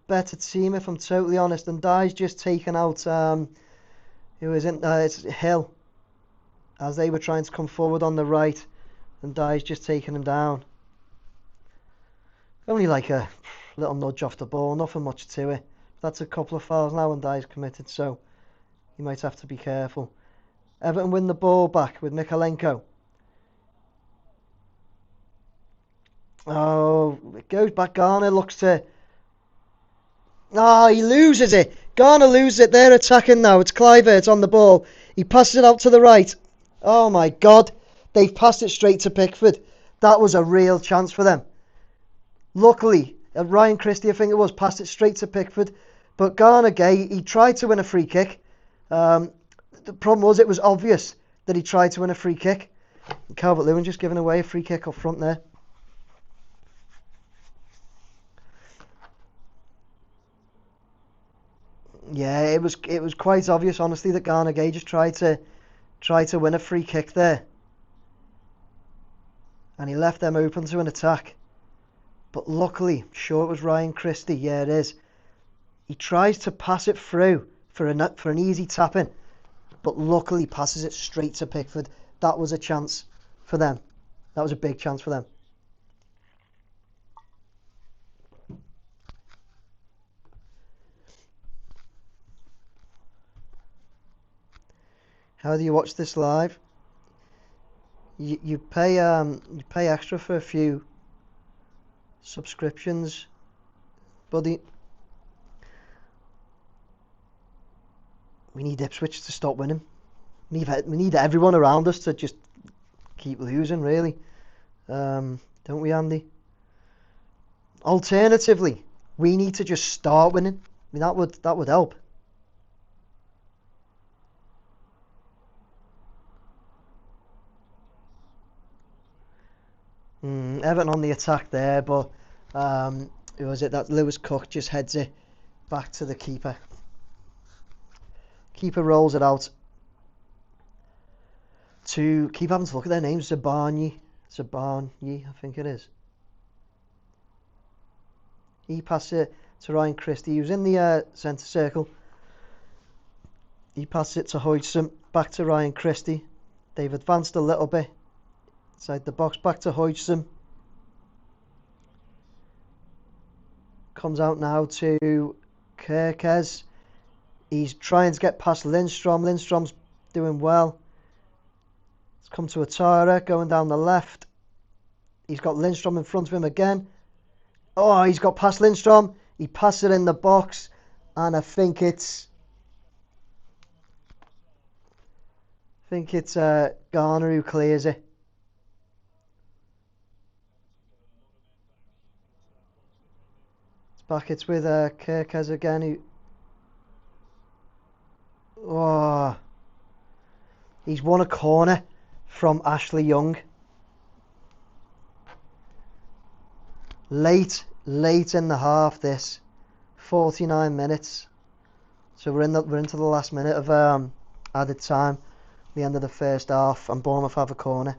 better team, if I'm totally honest. And Dye's just taken out who is it? It's Hill. As they were trying to come forward on the right, and Dye's just taking him down. Only like a little nudge off the ball, nothing much to it. That's a couple of fouls now and Dye's committed, so you might have to be careful. Everton win the ball back with Mykolenko. It goes back. Garner looks to... he loses it. Garner loses it. They're attacking now. It's Kluivert on the ball. He passes it out to the right. Oh my God, they've passed it straight to Pickford. That was a real chance for them. Luckily, Ryan Christie, I think it was, passed it straight to Pickford. But Garner Gay, he tried to win a free kick. The problem was it was obvious that he tried to win a free kick. Calvert-Lewin just giving away a free kick up front there. Yeah, it was quite obvious, honestly, that Garner Gay just tried to win a free kick there. And he left them open to an attack. But luckily, sure it was Ryan Christie. Yeah, it is. He tries to pass it through for an easy tap in. But luckily passes it straight to Pickford. That was a chance for them. That was a big chance for them. How do you watch this live? You pay extra for a few subscriptions, buddy. We need Ipswich to stop winning. We need everyone around us to just keep losing, really. Don't we, Andy? Alternatively, we need to just start winning. I mean, that would help. Everton on the attack there, but who was it? That Lewis Cook just heads it back to the keeper. Keeper rolls it out to keep having to look at their names. Zabarnyi, I think it is. He passes it to Ryan Christie, who's in the centre circle. He passes it to Hodgson, back to Ryan Christie. They've advanced a little bit inside the box, back to Hodgson. Comes out now to Kirkes. He's trying to get past Lindstrom. Lindstrom's doing well. It's come to Atara going down the left. He's got Lindstrom in front of him again. Oh, he's got past Lindstrom. He passes it in the box, and I think it's Garner who clears it. It's back. It's with Kirkes again. He's won a corner from Ashley Young. Late in the half. This 49 minutes. So we're into the last minute of added time. The end of the first half, and Bournemouth have a corner.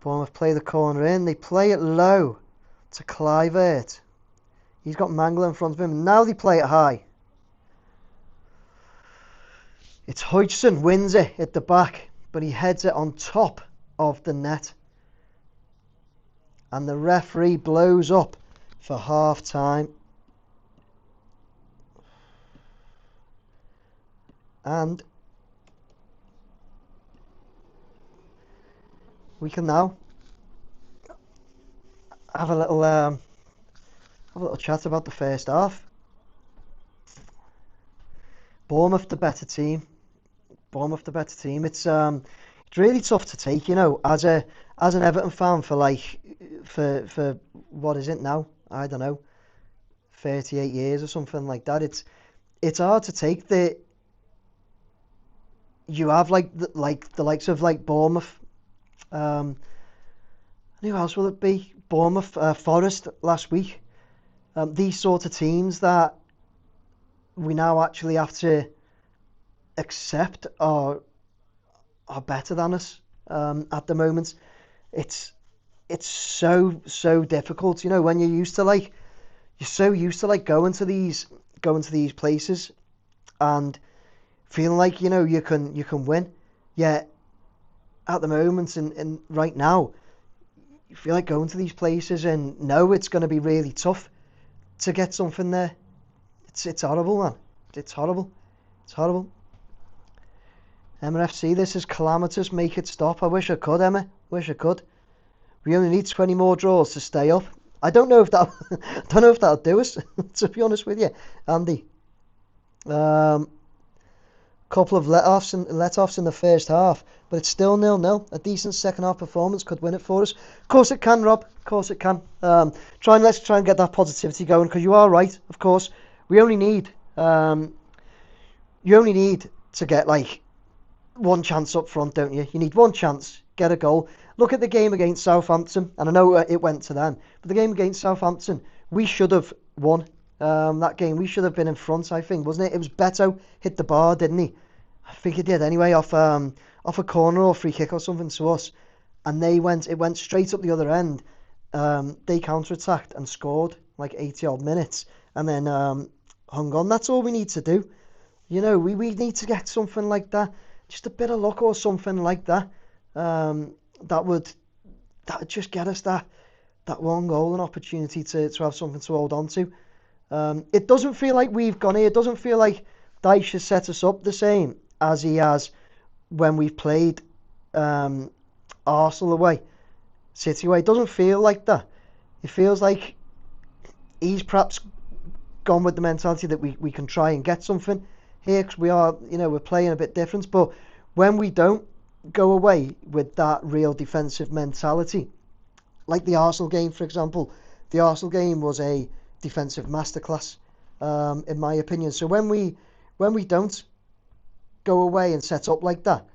Bournemouth play the corner in. They play it low to Kluivert. He's got Mangler in front of him. Now they play it high. It's Hodgson wins it at the back, but he heads it on top of the net. And the referee blows up for half time. And we can now have a little chat about the first half. Bournemouth the better team. It's really tough to take, you know, as an Everton fan for what is it now? I don't know, 38 years or something like that. It's hard to take that you have the likes of Bournemouth. Who else will it be? Bournemouth, Forest last week. These sort of teams that we now actually have to accept are better than us at the moment. It's so difficult, you know, when you're so used to going to these places and feeling like, you know, you can win. Yet at the moment and right now, you feel like going to these places and know it's going to be really tough to get something there. It's horrible, man. It's horrible. MFC, this is calamitous. Make it stop. I wish I could, Emma. Wish I could. We only need 20 more draws to stay up. I don't know if that'll do us, to be honest with you, Andy. Couple of let-offs in the first half, but it's still 0-0. A decent second half performance could win it for us. Of course it can, Rob. Of course it can. Let's try and get that positivity going, because you are right. Of course, we only need you only need to get one chance up front, don't you? You need one chance, get a goal. Look at the game against Southampton, and I know it went to them, but the game against Southampton, we should have won that game. We should have been in front, I think, wasn't it? It was Beto hit the bar, didn't he? I think he did anyway, off a corner or free kick or something to us, and it went straight up the other end. They counter-attacked and scored 80 odd minutes, and then hung on. That's all we need to do. You know, we need to get something like that, just a bit of luck or something like that. That would just get us that one goal, an opportunity to have something to hold on to. It doesn't feel like we've gone here. It doesn't feel like Dyche has set us up the same as he has when we've played Arsenal away, City away. It doesn't feel like that. It feels like he's perhaps gone with the mentality that we can try and get something here, because we are, we're playing a bit different. But when we don't go away with that real defensive mentality, like the Arsenal game, for example, the Arsenal game was a defensive masterclass, in my opinion. So when we don't go away and set up like that,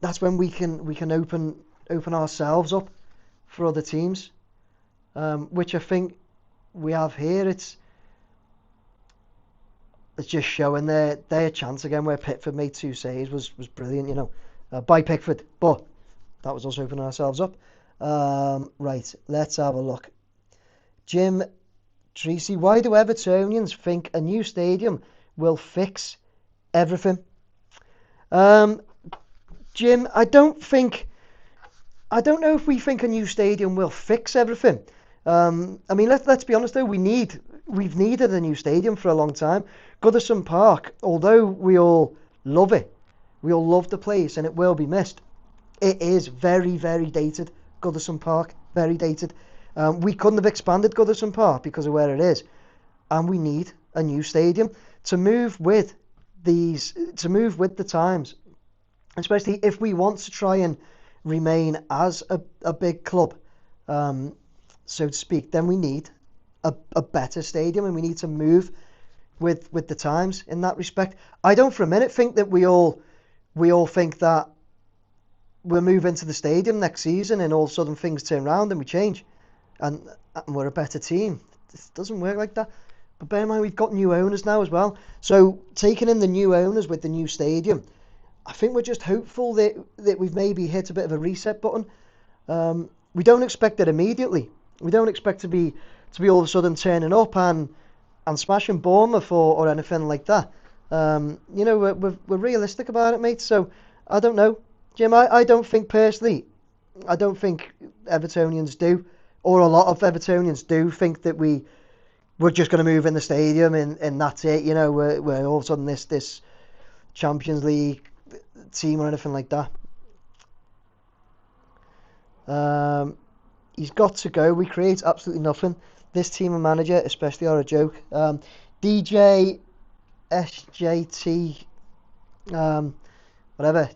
that's when we can open ourselves up for other teams, which I think we have here. It's just showing their chance again, where Pickford made 2 saves was brilliant, by Pickford, but that was us opening ourselves up. Right, let's have a look. Jim Tracy, why do Evertonians think a new stadium will fix everything? Jim, I don't know if we think a new stadium will fix everything. I mean, let's be honest though, we've needed a new stadium for a long time. Goodison Park, although we all love it, we all love the place and it will be missed, it is very, very dated. Goodison Park, very dated. We couldn't have expanded Goodison Park because of where it is, and we need a new stadium to move with the times, especially if we want to try and remain as a big club, so to speak. Then we need a better stadium, and we need to move with the times in that respect. I don't for a minute think that we all think that we'll move into the stadium next season and all of a sudden things turn around and we change and we're a better team. It doesn't work like that. But bear in mind, we've got new owners now as well. So taking in the new owners with the new stadium, I think we're just hopeful that we've maybe hit a bit of a reset button. We don't expect it immediately. We don't expect to be all of a sudden turning up and smashing Bournemouth or anything like that. We're realistic about it, mate. So I don't know, Jim. I don't think personally, I don't think Evertonians do, or a lot of Evertonians do, think that we're just going to move in the stadium and that's it. We're all of a sudden this Champions League team or anything like that. He's got to go. We create absolutely nothing. This team and manager especially are a joke. DJ SJT, whatever.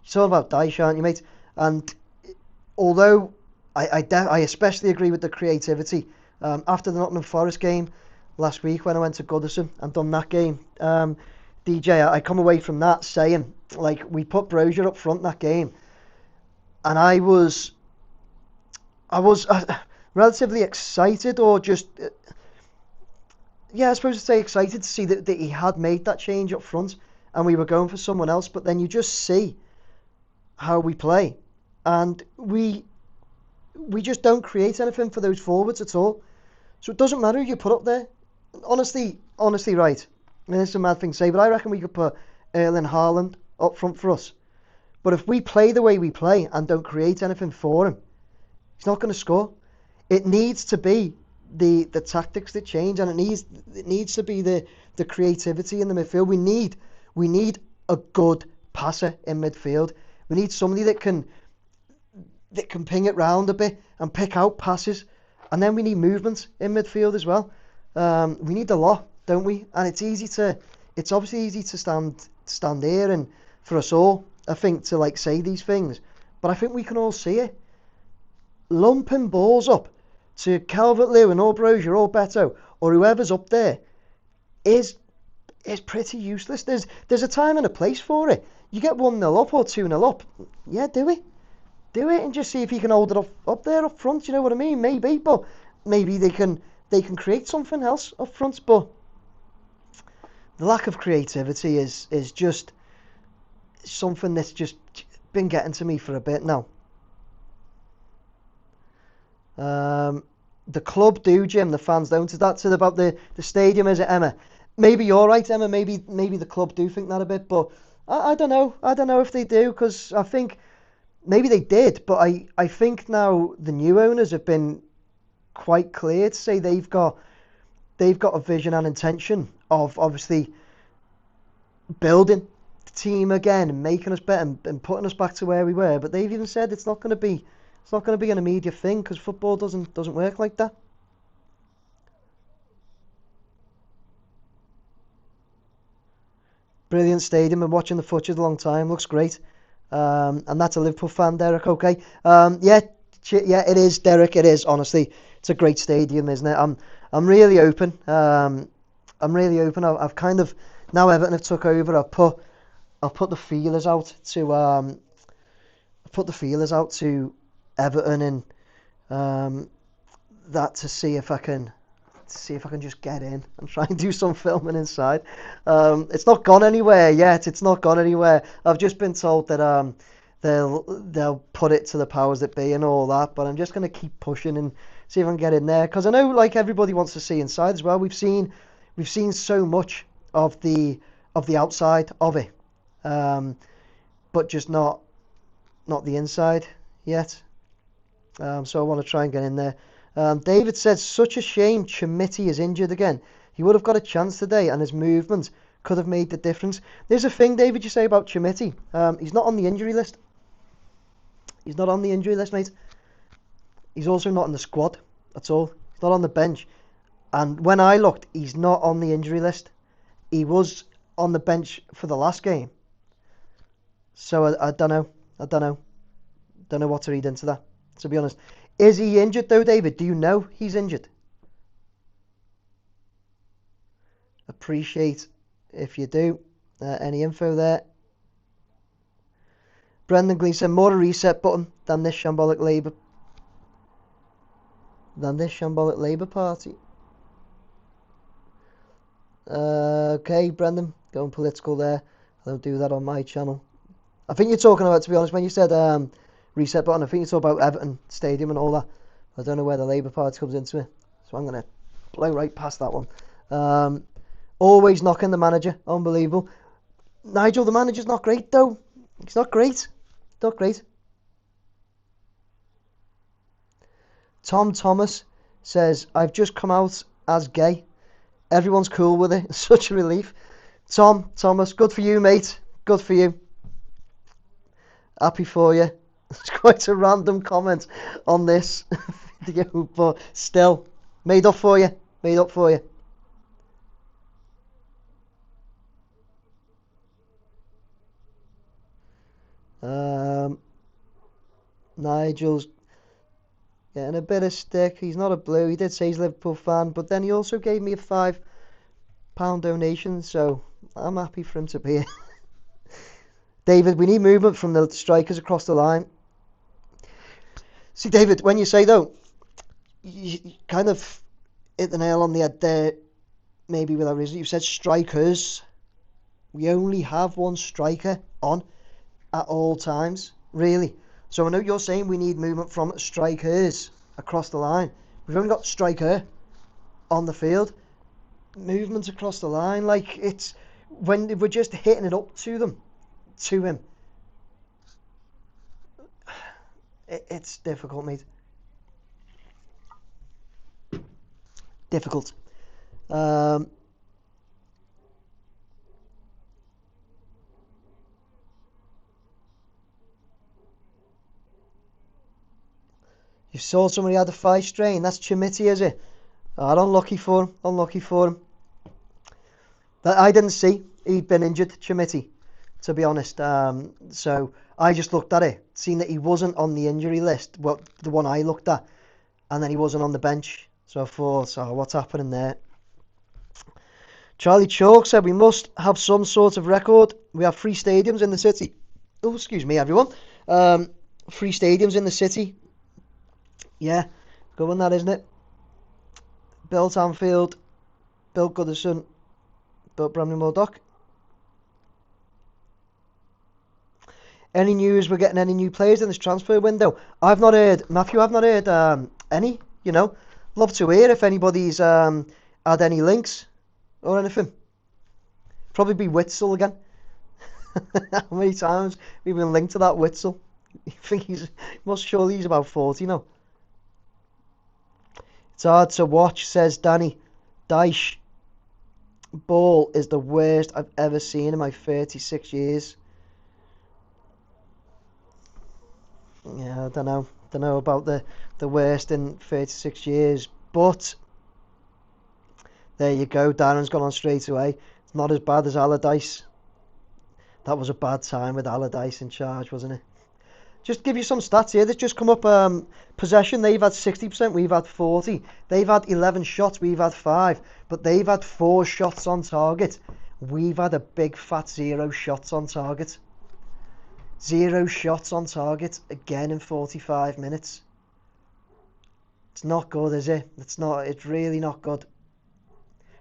It's all about Dyche, aren't you, mate? And although I especially agree with the creativity, after the Nottingham Forest game last week when I went to Goodison and done that game, DJ, I come away from that saying, like, we put Brozier up front that game, and I was relatively excited, or just I suppose to say excited to see that he had made that change up front and we were going for someone else. But then you just see how we play, and we just don't create anything for those forwards at all. So it doesn't matter who you put up there. Honestly, right. I mean, it's a mad thing to say, but I reckon we could put Erling Haaland up front for us. But if we play the way we play and don't create anything for him, he's not going to score. It needs to be the tactics that change, and it needs to be the creativity in the midfield. We need a good passer in midfield. We need somebody that can ping it round a bit and pick out passes, and then we need movement in midfield as well. We need a lot, don't we? And it's obviously easy to stand here and for us all, I think, to like say these things, but I think we can all see it. Lumping balls up to Calvert-Lewin or Brozier or Beto or whoever's up there is pretty useless. There's a time and a place for it. You get 1-0 up or 2-0 up, yeah, do it and just see if you can hold it up there up front. You know what I mean? Maybe, but maybe they can create something else up front. But the lack of creativity is just something that's just been getting to me for a bit now. The club do, Jim, the fans don't. Is that said about the stadium, is it, Emma? Maybe you're right, Emma. Maybe the club do think that a bit, but I don't know. I don't know if they do, because I think maybe they did, but I think now the new owners have been quite clear to say they've got a vision and intention of obviously building team again, making us better and putting us back to where we were. But they've even said it's not going to be an immediate thing because football doesn't work like that. Brilliant stadium, and watching the footage a long time, looks great. And that's a Liverpool fan, Derek. Okay, yeah, it is, Derek. It is, honestly, it's a great stadium, isn't it? I'm really open. I'm really open. I've kind of, now Everton have took over. I'll put the feelers out to Everton and that to see if I can just get in and try and do some filming inside. It's not gone anywhere yet. It's not gone anywhere. I've just been told that they'll put it to the powers that be and all that, but I'm just going to keep pushing and see if I can get in there, because I know, like, everybody wants to see inside as well. We've seen so much of the outside of it, but just not the inside yet. So I want to try and get in there. David said, such a shame Chimiti is injured again. He would have got a chance today and his movement could have made the difference. There's a thing, David, you say about Chimiti. He's not on the injury list. He's not on the injury list, mate. He's also not in the squad. That's all. He's not on the bench. And when I looked, he's not on the injury list. He was on the bench for the last game. So I don't know. Don't know what to read into that, to be honest. Is he injured though, David? Do you know he's injured? Appreciate if you do. Any info there? Brendan Gleeson said, more a reset button than this shambolic Labour Party. Okay, Brendan, going political there. I don't do that on my channel. I think you're talking about, to be honest, when you said reset button, I think you're talking about Everton Stadium and all that. I don't know where the Labour Party comes into it, so I'm going to blow right past that one. Always knocking the manager, unbelievable. Nigel, the manager's not great though. He's not great. Not great. Tom Thomas says, I've just come out as gay. Everyone's cool with it. Such a relief. Tom Thomas, good for you, mate. Good for you. Happy for you. It's quite a random comment on this video, but still, made up for you. Made up for you. Nigel's getting a bit of stick. He's not a blue. He did say he's a Liverpool fan, but then he also gave me a £5 donation, so I'm happy for him to be here. David, we need movement from the strikers across the line. See, David, when you say, though, you kind of hit the nail on the head there, maybe without reason. You said strikers. We only have one striker on at all times, really. So I know you're saying we need movement from strikers across the line. We've only got striker on the field. Movement across the line, like, it's when we're just hitting it up to him. It's difficult, mate. Difficult. You saw somebody had a thigh strain. That's Chimiti, is it? Oh, unlucky for him. Unlucky for him. That I didn't see. He'd been injured, Chimiti, to be honest. So I just looked at it, seen that he wasn't on the injury list, well, the one I looked at, and then he wasn't on the bench. So I thought, oh, what's happening there? Charlie Chalk said, we must have some sort of record. We have 3 stadiums in the city. Oh, excuse me, everyone. 3 stadiums in the city. Yeah, good one that, isn't it? Built Anfield, built Goodison, built Bramley-Moore Dock. Any news we're getting any new players in this transfer window? I've not heard, Matthew, I've not heard any, you know. Love to hear if anybody's had any links or anything. Probably be Witsel again. How many times we've been linked to that Witsel? You think most surely he's about 40 now. It's hard to watch, says Danny Dyche. ball is the worst I've ever seen in my 36 years. Yeah, I don't know about the worst in 36 years, but there you go. Darren's gone on straight away. It's not as bad as Allardyce. That was a bad time with Allardyce in charge, wasn't it? Just give you some stats here. They've just come up. Possession, they've had 60%, we've had 40. They've had 11 shots, we've had 5. But they've had 4 shots on target. We've had a big fat 0 shots on target. 0 shots on target again in 45 minutes. It's not good, is it? It's really not good.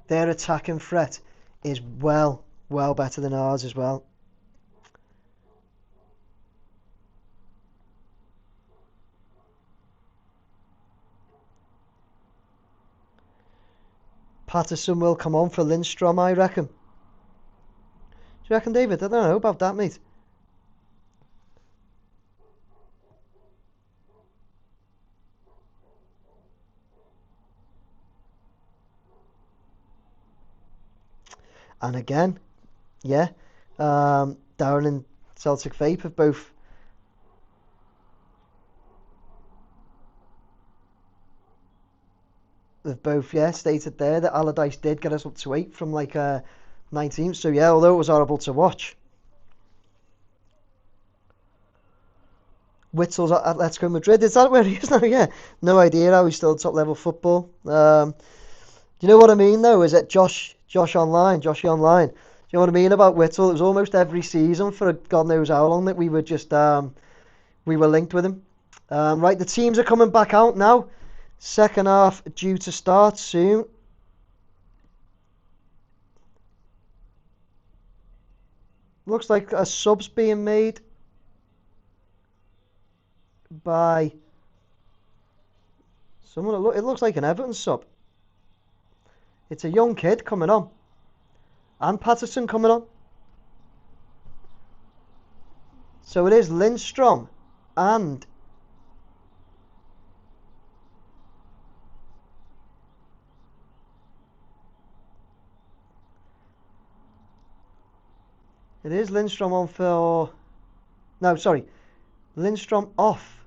Their attacking threat is well better than ours as well. Patterson will come on for Lindstrom, I reckon. Do you reckon, David? I don't know about that, mate. And again, yeah, Darren and Celtic Vape have both stated there that Allardyce did get us up to 8 from like 19. So yeah, although it was horrible to watch. Witzel's at Atletico Madrid. Is that where he is now? Yeah, no idea how he's still top level football. You know what I mean though? Is it Joshy Online? Do you know what I mean about Witzel? It was almost every season for God knows how long that we were just we were linked with him. Right, the teams are coming back out now. Second half due to start soon. Looks like a sub's being made by someone. It looks like an Everton sub. It's a young kid coming on. And Patterson coming on. So it is Lindstrom and it is Lindstrom on for... No, sorry. Lindstrom off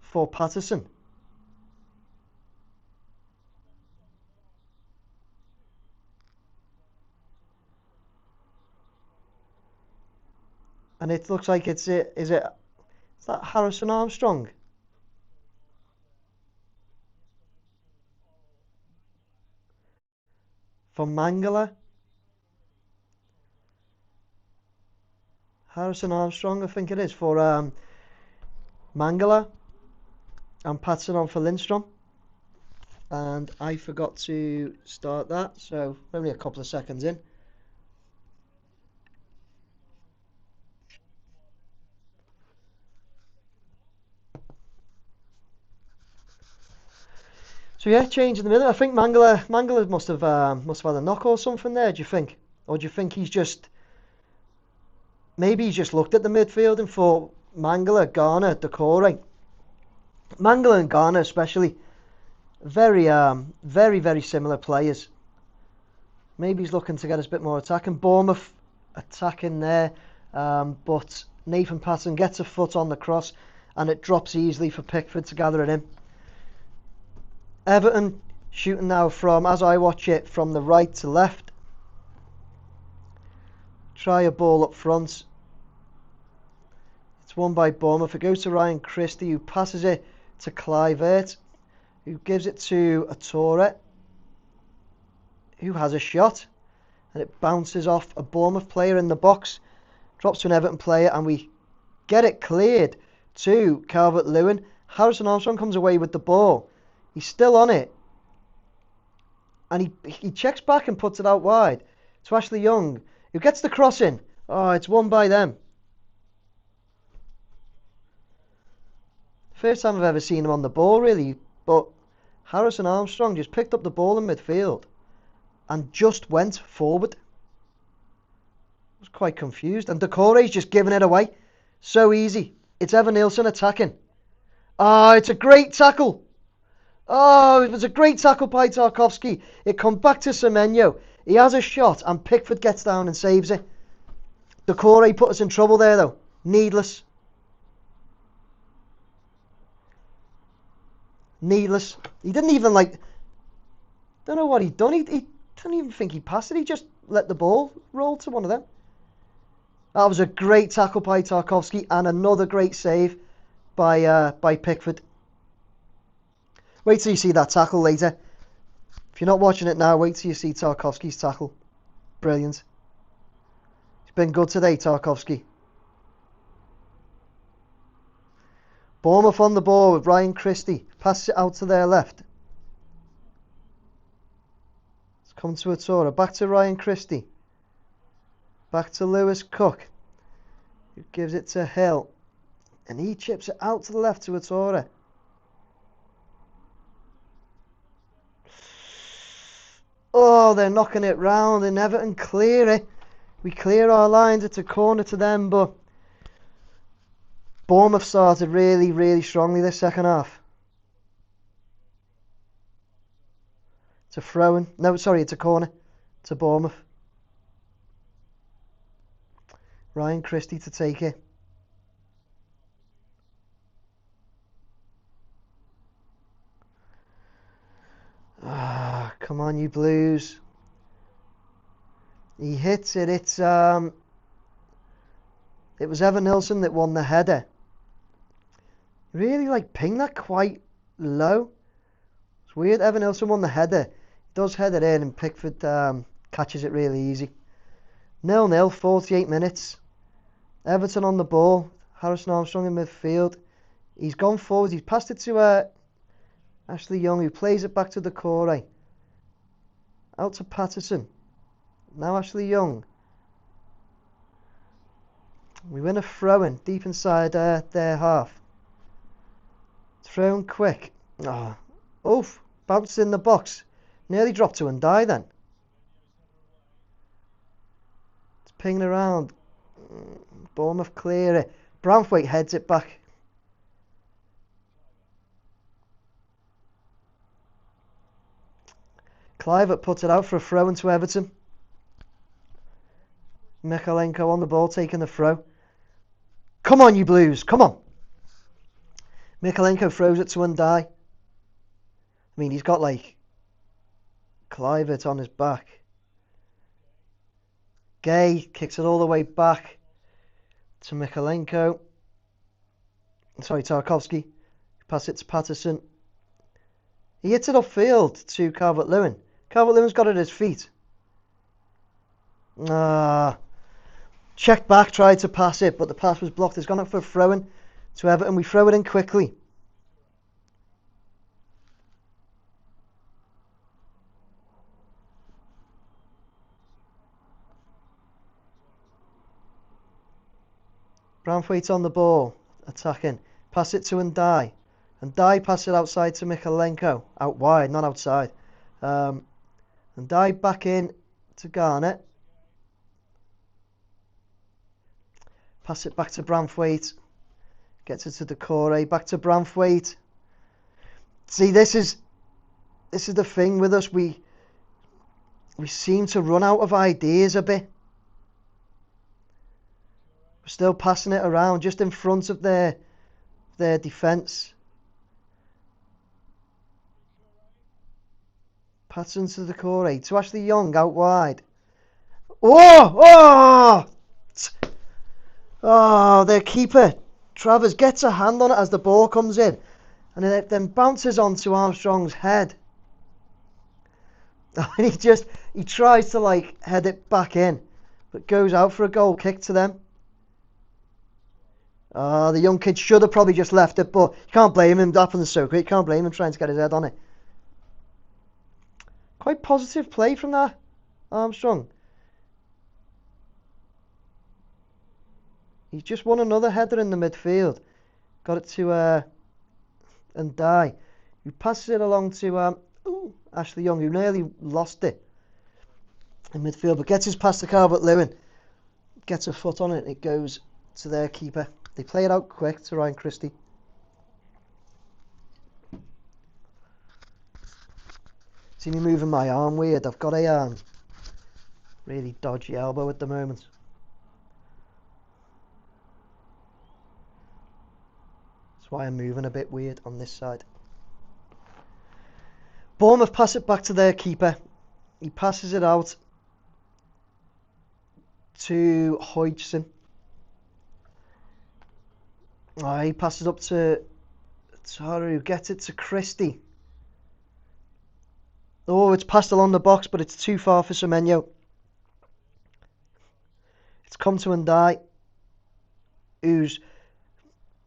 for Patterson. And it looks like is that Harrison Armstrong? For Mangala? Harrison Armstrong, I think it is, for Mangala. And Patterson on for Lindstrom. And I forgot to start that, so only a couple of seconds in. So yeah, change in the middle. I think Mangala must have had a knock or something there. Do you think, or do you think maybe he's just looked at the midfield and thought Mangala, Garner, Decore. Mangala and Garner especially, very similar players. Maybe he's looking to get us a bit more attacking. Bournemouth attacking there, but Nathan Patterson gets a foot on the cross and it drops easily for Pickford to gather it in. Everton shooting now from, as I watch it, from the right to left. Try a ball up front. It's won by Bournemouth. It goes to Ryan Christie, who passes it to Kluivert, who gives it to Torre, who has a shot, and it bounces off a Bournemouth player in the box, drops to an Everton player, and we get it cleared to Calvert-Lewin. Harrison Armstrong comes away with the ball. He's still on it, and he checks back and puts it out wide to Ashley Young, who gets the cross in. Oh, it's won by them. First time I've ever seen him on the ball, really, but Harrison Armstrong just picked up the ball in midfield and just went forward. I was quite confused, and Decore's just giving it away. So easy. It's Evan Nielsen attacking. Oh, it's a great tackle. Oh, it was a great tackle by Tarkowski. It comes back to Semenyo. He has a shot and Pickford gets down and saves it. Decore put us in trouble there though. Needless. Needless. He didn't even don't know what he'd done. He don't even think he passed it. He just let the ball roll to one of them. That was a great tackle by Tarkowski and another great save by Pickford. Wait till you see that tackle later. If you're not watching it now, wait till you see Tarkowski's tackle. Brilliant. He's been good today, Tarkowski. Bournemouth on the ball with Ryan Christie. Passes it out to their left. It's come to Atora. Back to Ryan Christie. Back to Lewis Cook. Who gives it to Hill. And he chips it out to the left to Atora. Oh, they're knocking it round and Everton clear it. We clear our lines. It's a corner to them, but Bournemouth started really, really strongly this second half. It's a throw-in. No, sorry, it's a corner to Bournemouth. Ryan Christie to take it. Ah, come on, you Blues. He hits it. It was Evan Nilsson that won the header. Really pinged that quite low. It's weird. Evan Nilsson won the header. He does head it in and Pickford catches it really easy. 0-0, 48 minutes. Everton on the ball. Harrison Armstrong in midfield. He's gone forward. He's passed it to Ashley Young, who plays it back to Decore. Out to Patterson. Now Ashley Young. We win a throw-in deep inside their half. Thrown quick. Oh, oof. Bounced in the box. Nearly dropped to and die then. It's pinging around. Bournemouth clear it. Branthwaite heads it back. Clivert puts it out for a throw into Everton. Mykolenko on the ball taking the throw. Come on, you Blues. Come on. Mykolenko throws it to Undai. I mean, he's got Clivert on his back. Gay kicks it all the way back to Mykolenko. Sorry, Tarkowski. Pass it to Patterson. He hits it upfield to Calvert-Lewin. Calvert-Lewin's got it at his feet. Checked back, tried to pass it, but the pass was blocked. It's gone up for a throw-in to Everton. We throw it in quickly. Branthwaite's on the ball, attacking. Pass it to Undai. Undai pass it outside to Mykolenko. Out wide, not outside. Undai back in to Garnett. Pass it back to Branthwaite. Gets it to Decore. Back to Branthwaite. See, this is the thing with us. We seem to run out of ideas a bit. We're still passing it around just in front of their defence. Patterson to Decore. To Ashley Young out wide. Oh! Oh, their keeper, Travers, gets a hand on it as the ball comes in. And it then bounces onto Armstrong's head. And he tries to head it back in. But goes out for a goal kick to them. The young kid should have probably just left it, but you can't blame him. That happened so quick. You can't blame him trying to get his head on it. Quite positive play from that Armstrong. He's just won another header in the midfield. Got it to Undai, who passes it along to Ashley Young, who nearly lost it in midfield, but gets his pass to Calvert-Lewin. Gets a foot on it. It goes to their keeper. They play it out quick to Ryan Christie. See me moving my arm weird. I've got a Really dodgy elbow at the moment. That's why I'm moving a bit weird on this side. Bournemouth pass it back to their keeper. He passes it out to Hodgson. He passes up to Taru, gets it to Christie. Oh, it's passed along the box, but it's too far for Semenyo. It's come to Ndai, who's...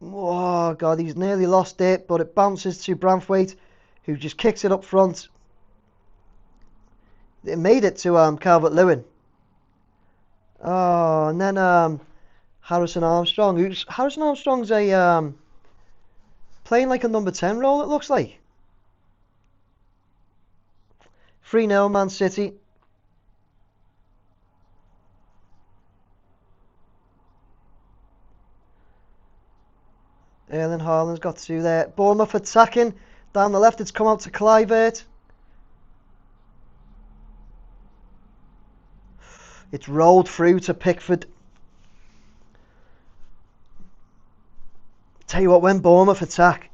Oh, God, he's nearly lost it, but it bounces to Branthwaite, who just kicks it up front. It made it to Calvert-Lewin. Oh, and then Harrison Armstrong. Harrison Armstrong's a playing like a number 10 role, it looks like. 3-0 Man City. Erling Haaland's got 2 there. Bournemouth attacking. Down the left, it's come out to Kluivert. It's rolled through to Pickford. Tell you what, when Bournemouth attack,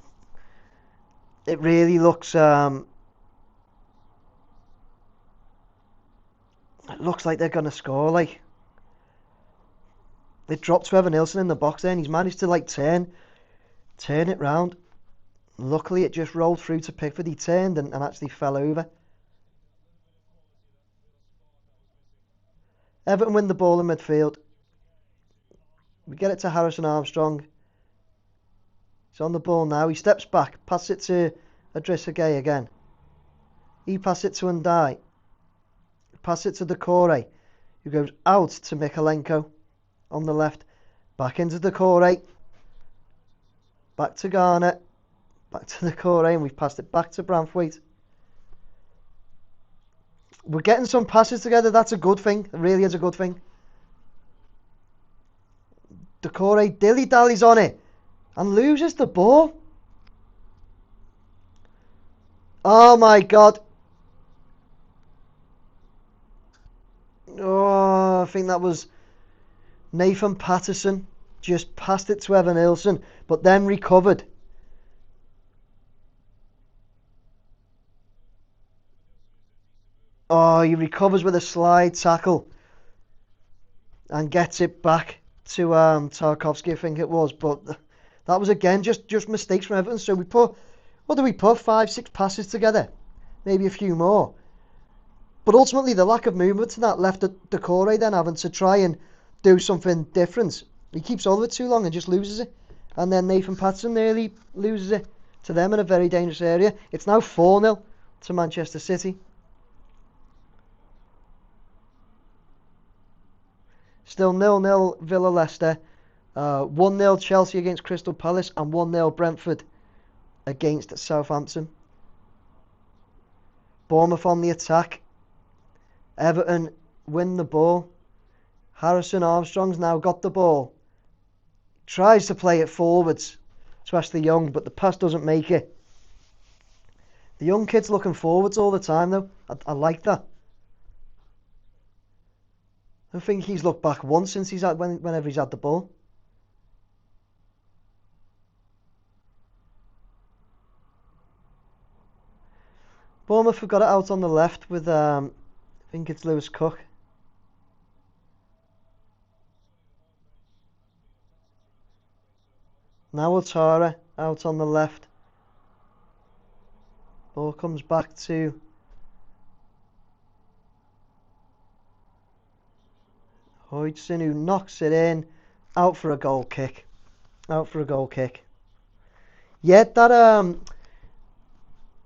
it really looks... it looks like they're going to score, like. They dropped Trevor Nilsson in the box there, and he's managed to, like, turn it round. Luckily, it just rolled through to Pickford. He turned and actually fell over. Everton win the ball in midfield. We get it to Harrison Armstrong. He's on the ball now. He steps back, passes it to Idrissa Gueye again. He passes it to Ndai. Passes it to Decore, who goes out to Mikalenko on the left. Back into Decore. Back to Garner. Back to Decore, and we've passed it back to Branthwaite. We're getting some passes together. That's a good thing. It really is a good thing. Decore dilly-dallies on it and loses the ball. Oh my God. Oh, I think that was Nathan Patterson. Just passed it to Evan Nilsson, but then recovered. Oh, he recovers with a slide tackle and gets it back to Tarkowski, I think it was. But that was, again, just mistakes from Everton. So we put, what did we put? 5-6 passes together. Maybe a few more. But ultimately, the lack of movement to that left Decore then having to try and do something different. He keeps hold of it too long and just loses it. And then Nathan Patterson nearly loses it to them in a very dangerous area. It's now 4-0 to Manchester City. Still 0-0 Villa Leicester. 1-0 Chelsea against Crystal Palace and 1-0 Brentford against Southampton. Bournemouth on the attack. Everton win the ball. Harrison Armstrong's now got the ball. Tries to play it forwards to Ashley Young, but the pass doesn't make it. The young kid's looking forwards all the time, though. I like that. I don't think he's looked back once since whenever he's had the ball. Bournemouth have got it out on the left with, I think it's Lewis Cook. Now Ouattara out on the left. Ball comes back to Hodgson, who knocks it in. Out for a goal kick. Out for a goal kick. Yeah, that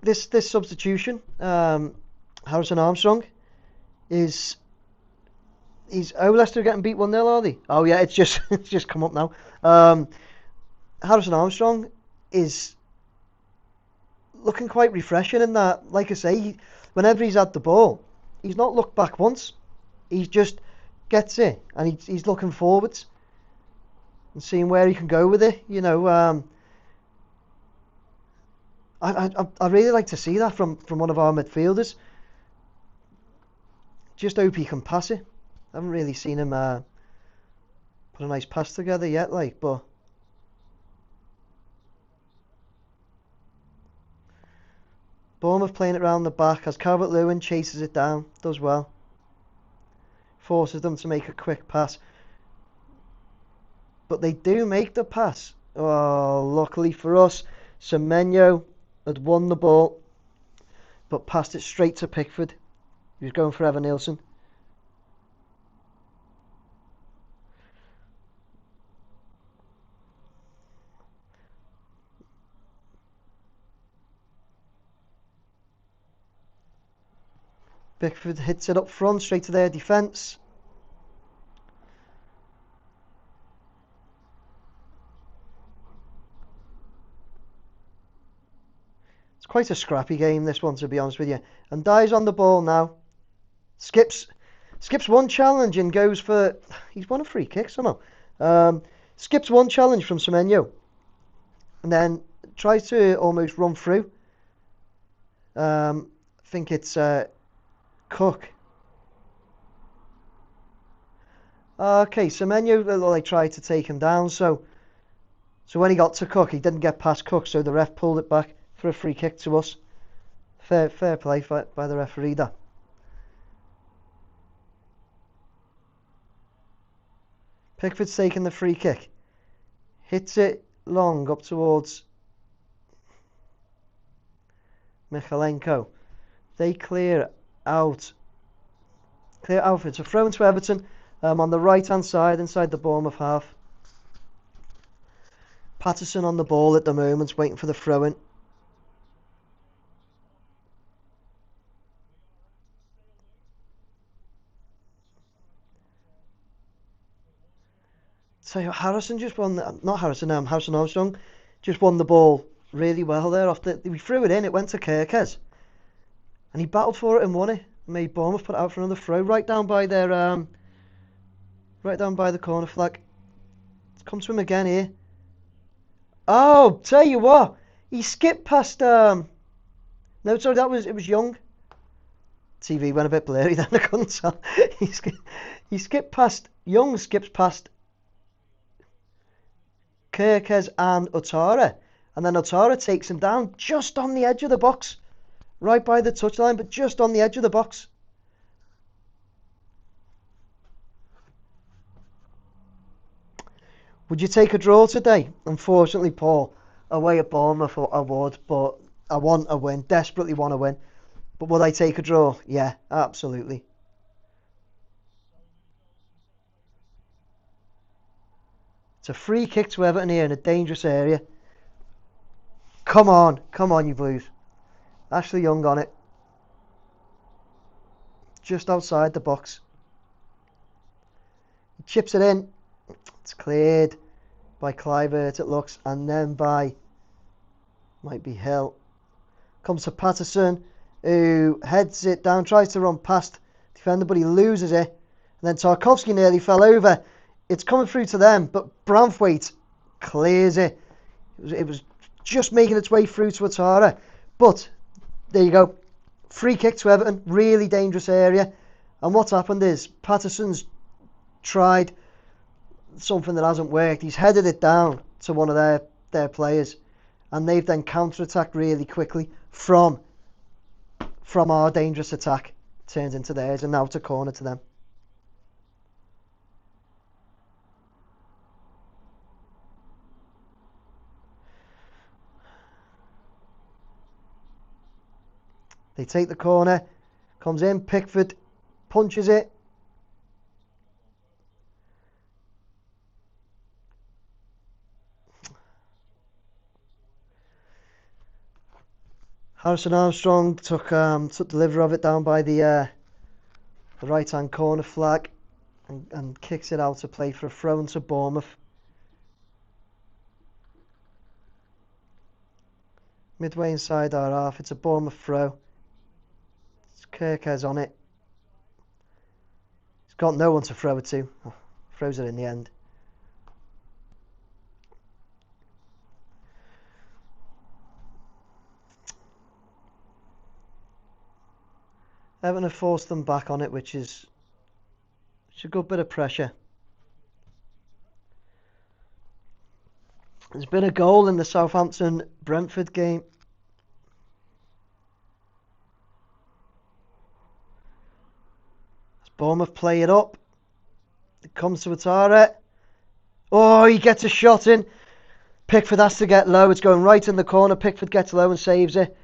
this substitution, Harrison Armstrong, is Leicester getting beat 1-0, are they? Oh yeah, it's just come up now. Harrison Armstrong is looking quite refreshing in that, like I say, whenever he's had the ball, he's not looked back once. He just gets it and he's looking forwards and seeing where he can go with it. You know, I really like to see that from one of our midfielders. Just hope he can pass it. I haven't really seen him put a nice pass together yet, like, but Bournemouth playing it round the back as Calvert-Lewin chases it down, does well. Forces them to make a quick pass. But they do make the pass. Oh, luckily for us, Semenyo had won the ball, but passed it straight to Pickford. He was going for Evan Nielsen. Pickford hits it up front, straight to their defence. It's quite a scrappy game, this one, to be honest with you. And Dye's on the ball now. Skips one challenge and goes for... He's won a free kick somehow. Skips one challenge from Semenyo. And then tries to almost run through. I think it's Cook. Okay, Semenyo tried to take him down, so when he got to Cook, he didn't get past Cook, so the ref pulled it back for a free kick to us. Fair play by the referee there. Pickford's taking the free kick. Hits it long up towards Michalenko. They clear out. It's a throw into Everton on the right hand side inside the Bournemouth half. Patterson on the ball at the moment, waiting for the throw in. So Harrison just won, Harrison Armstrong just won the ball really well there. We threw it in, it went to Kirkes, and he battled for it and won it. Made Bournemouth put it out for another throw right down by their right down by the corner flag. It's come to him again here. Oh, tell you what, he skipped past. No, sorry, it was Young. TV went a bit blurry then, I couldn't tell. He skipped past. Young skips past Kirkes and Otara, and then Otara takes him down just on the edge of the box, right by the touchline, but just on the edge of the box. Would you take a draw today? Unfortunately, Paul, away at Bournemouth I would, but I want a win, desperately want a win. But would I take a draw? Yeah, absolutely. It's a free kick to Everton here in a dangerous area. Come on, you Blues. Ashley Young on it. Just outside the box. He chips it in. It's cleared by Clivert, it looks, and then by, might be Hill. Comes to Patterson, who heads it down, tries to run past defender, but he loses it. And then Tarkovsky nearly fell over. It's coming through to them, but Branthwaite clears it. It was just making its way through to Atara. But there you go. Free kick to Everton, really dangerous area. And what's happened is Patterson's tried something that hasn't worked. He's headed it down to one of their players, and they've then counter-attacked really quickly from our dangerous attack. Turns into theirs, and now it's a corner to them. They take the corner, comes in, Pickford punches it. Harrison Armstrong took delivery of it down by the right hand corner flag and kicks it out to play for a throw into Bournemouth. Midway inside our half, it's a Bournemouth throw. It's Kirkes on it. He's got no one to throw it to. Oh, throws it in the end. Everton have forced them back on it, which is a good bit of pressure. There's been a goal in the Southampton-Brentford game. As Bournemouth play it up. It comes to Ouattara. Oh, he gets a shot in. Pickford has to get low. It's going right in the corner. Pickford gets low and saves it.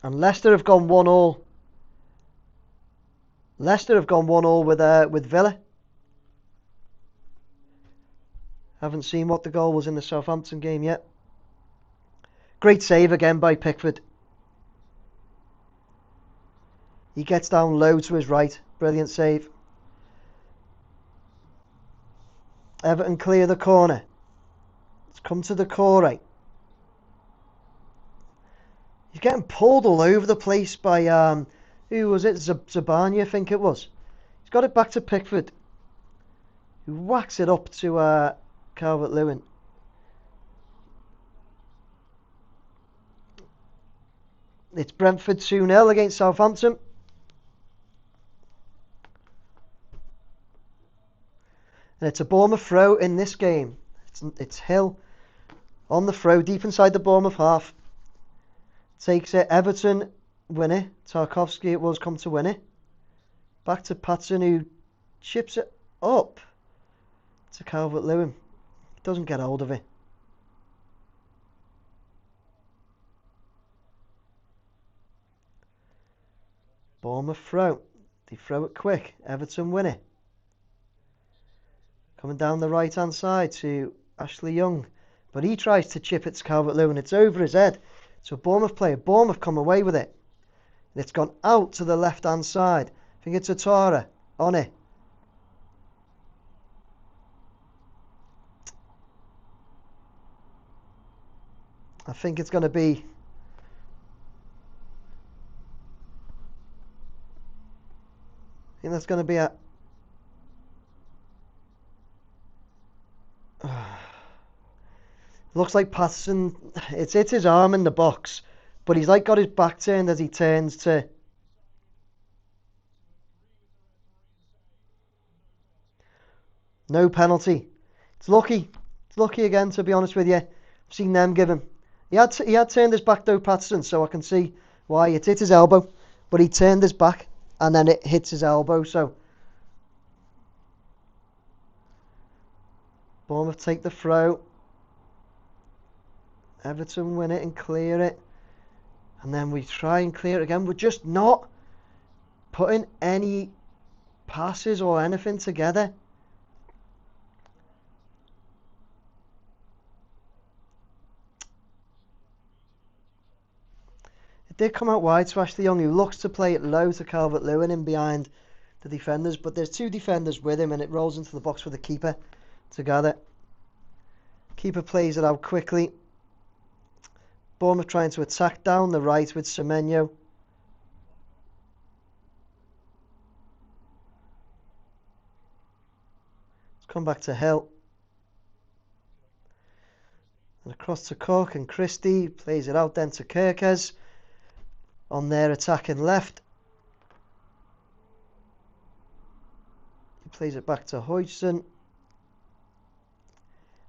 And Leicester have gone 1-1. Leicester have gone 1-1 with Villa. Haven't seen what the goal was in the Southampton game yet. Great save again by Pickford. He gets down low to his right. Brilliant save. Everton clear the corner. It's come to the Corey. He's getting pulled all over the place by, who was it? Zabani, I think it was. He's got it back to Pickford, who whacks it up to Calvert-Lewin. It's Brentford 2-0 against Southampton. And it's a Bournemouth throw in this game. It's Hill on the throw, deep inside the Bournemouth half. Takes it. Everton win it. Tarkowski it was come to win it. Back to Patson, who chips it up to Calvert-Lewin. Doesn't get hold of it. Bournemouth throw. They throw it quick. Everton win it. Coming down the right hand side to Ashley Young. But he tries to chip it to Calvert-Lewin. It's over his head. So Bournemouth player. Bournemouth come away with it. And it's gone out to the left hand side. I think it's Ouattara on it. I think it's going to be... I think that's going to be a... Looks like Patterson, it's hit his arm in the box, but he's like got his back turned as he turns to... No penalty. It's lucky. It's lucky again, to be honest with you. I've seen them give him. He had turned his back though, Patterson, so I can see why. It hit his elbow, but he turned his back and then it hits his elbow, so... Bournemouth take the throw. Everton win it and clear it. And then we try and clear it again. We're just not putting any passes or anything together. It did come out wide to Ashley Young, who looks to play it low to Calvert-Lewin in behind the defenders. But there's two defenders with him and it rolls into the box for the keeper to gather. Keeper plays it out quickly. Bournemouth trying to attack down the right with Semenyo. Let's come back to Hill. And across to Cook and Christie. Plays it out then to Kirkes. On their attacking left. He plays it back to Hodgson.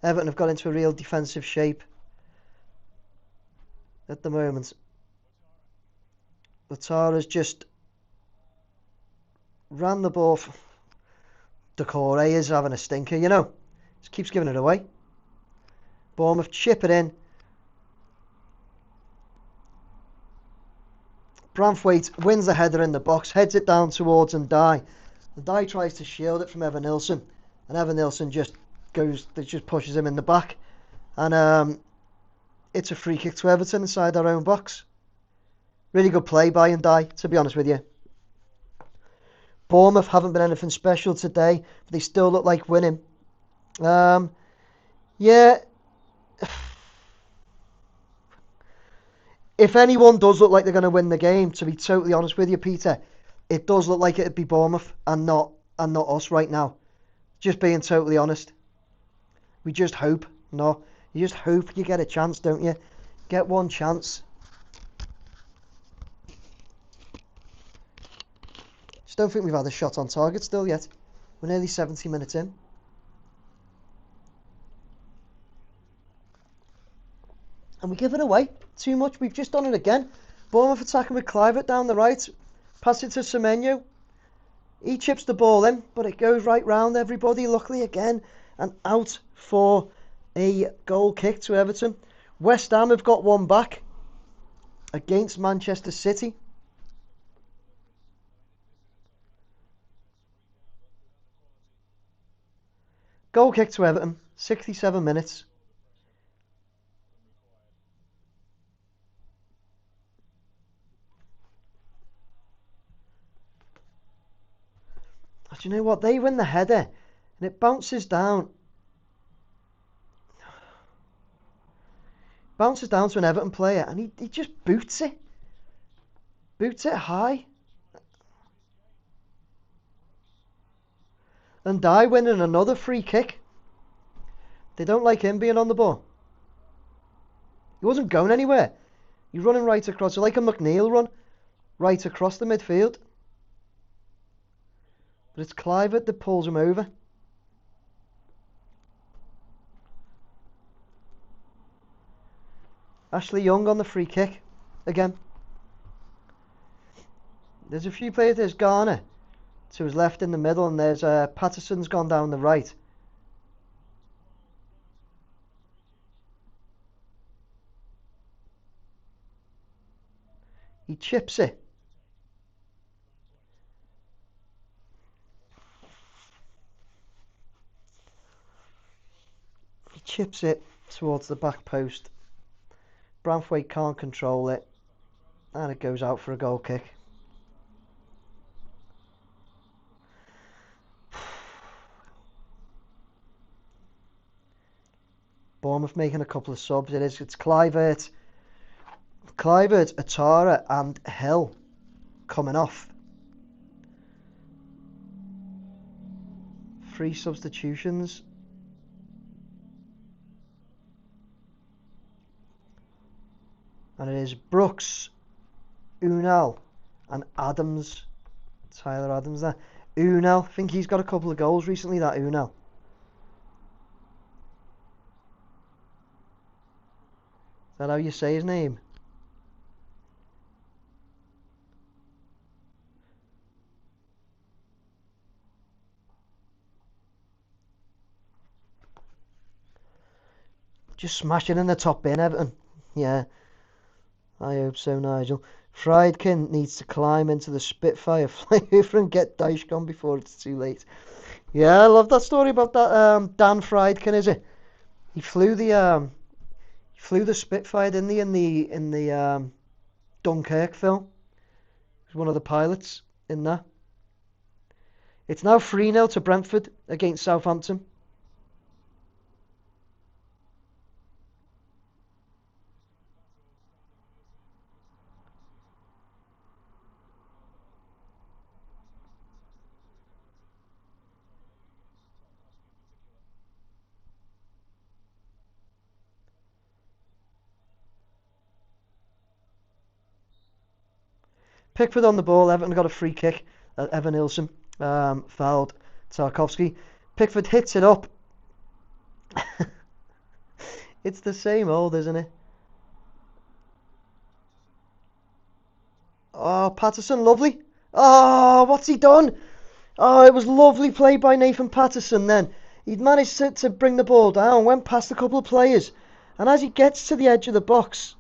Everton have got into a real defensive shape at the moment. Ouattara's just ran the ball. Decore is having a stinker, you know. Just keeps giving it away. Bournemouth chip it in. Branthwaite wins the header in the box, heads it down towards Ndiaye. Ndiaye tries to shield it from Evan Nilsson, and Evan Nilsson just pushes him in the back. And it's a free kick to Everton inside our own box. Really good play by Ndiaye, to be honest with you. Bournemouth haven't been anything special today, but they still look like winning. Yeah. If anyone does look like they're going to win the game, to be totally honest with you, Peter, it does look like it'd be Bournemouth and not us right now. Just being totally honest. We just hope. No, You just hope you get a chance, don't you? Get one chance. Just don't think we've had a shot on target still yet. We're nearly 70 minutes in. And we give it away too much. We've just done it again. Bournemouth attacking with Kluivert down the right. Pass it to Semenyo. He chips the ball in, but it goes right round everybody. Luckily again, and out for a goal kick to Everton. West Ham have got one back against Manchester City. Goal kick to Everton, 67 minutes. Do you know what? They win the header and it bounces down. Bounces down to an Everton player and he just boots it. Boots it high. And Dye winning another free kick. They don't like him being on the ball. He wasn't going anywhere. He's running right across, like a McNeil run, right across the midfield. But it's Kluivert that pulls him over. Ashley Young on the free kick again. There's a few players. There's Garner to his left in the middle, and there's Patterson's gone down the right. He chips it. He chips it towards the back post. Branthwaite can't control it, and it goes out for a goal kick. Bournemouth making a couple of subs. It's Kluivert, Atara and Hill coming off. 3 substitutions. And it is Brooks, Unal and Adams. Tyler Adams there. Unal, I think he's got a couple of goals recently, that Unal. Is that how you say his name? Just smashing in the top bin, Everton. Yeah, I hope so, Nigel. Friedkin needs to climb into the Spitfire, fly over and get Dyche gone before it's too late. Yeah, I love that story about that Dan Friedkin, is it? He flew the Spitfire, didn't he, in the Dunkirk film. He was one of the pilots in that. It's now 3-0 to Brentford against Southampton. Pickford on the ball. Everton got a free kick. Evan Nilsson fouled Tarkowski. Pickford hits it up. It's the same old, isn't it? Oh, Patterson, lovely. Oh, what's he done? Oh, it was lovely play by Nathan Patterson then. He'd managed to bring the ball down, went past a couple of players. And as he gets to the edge of the box,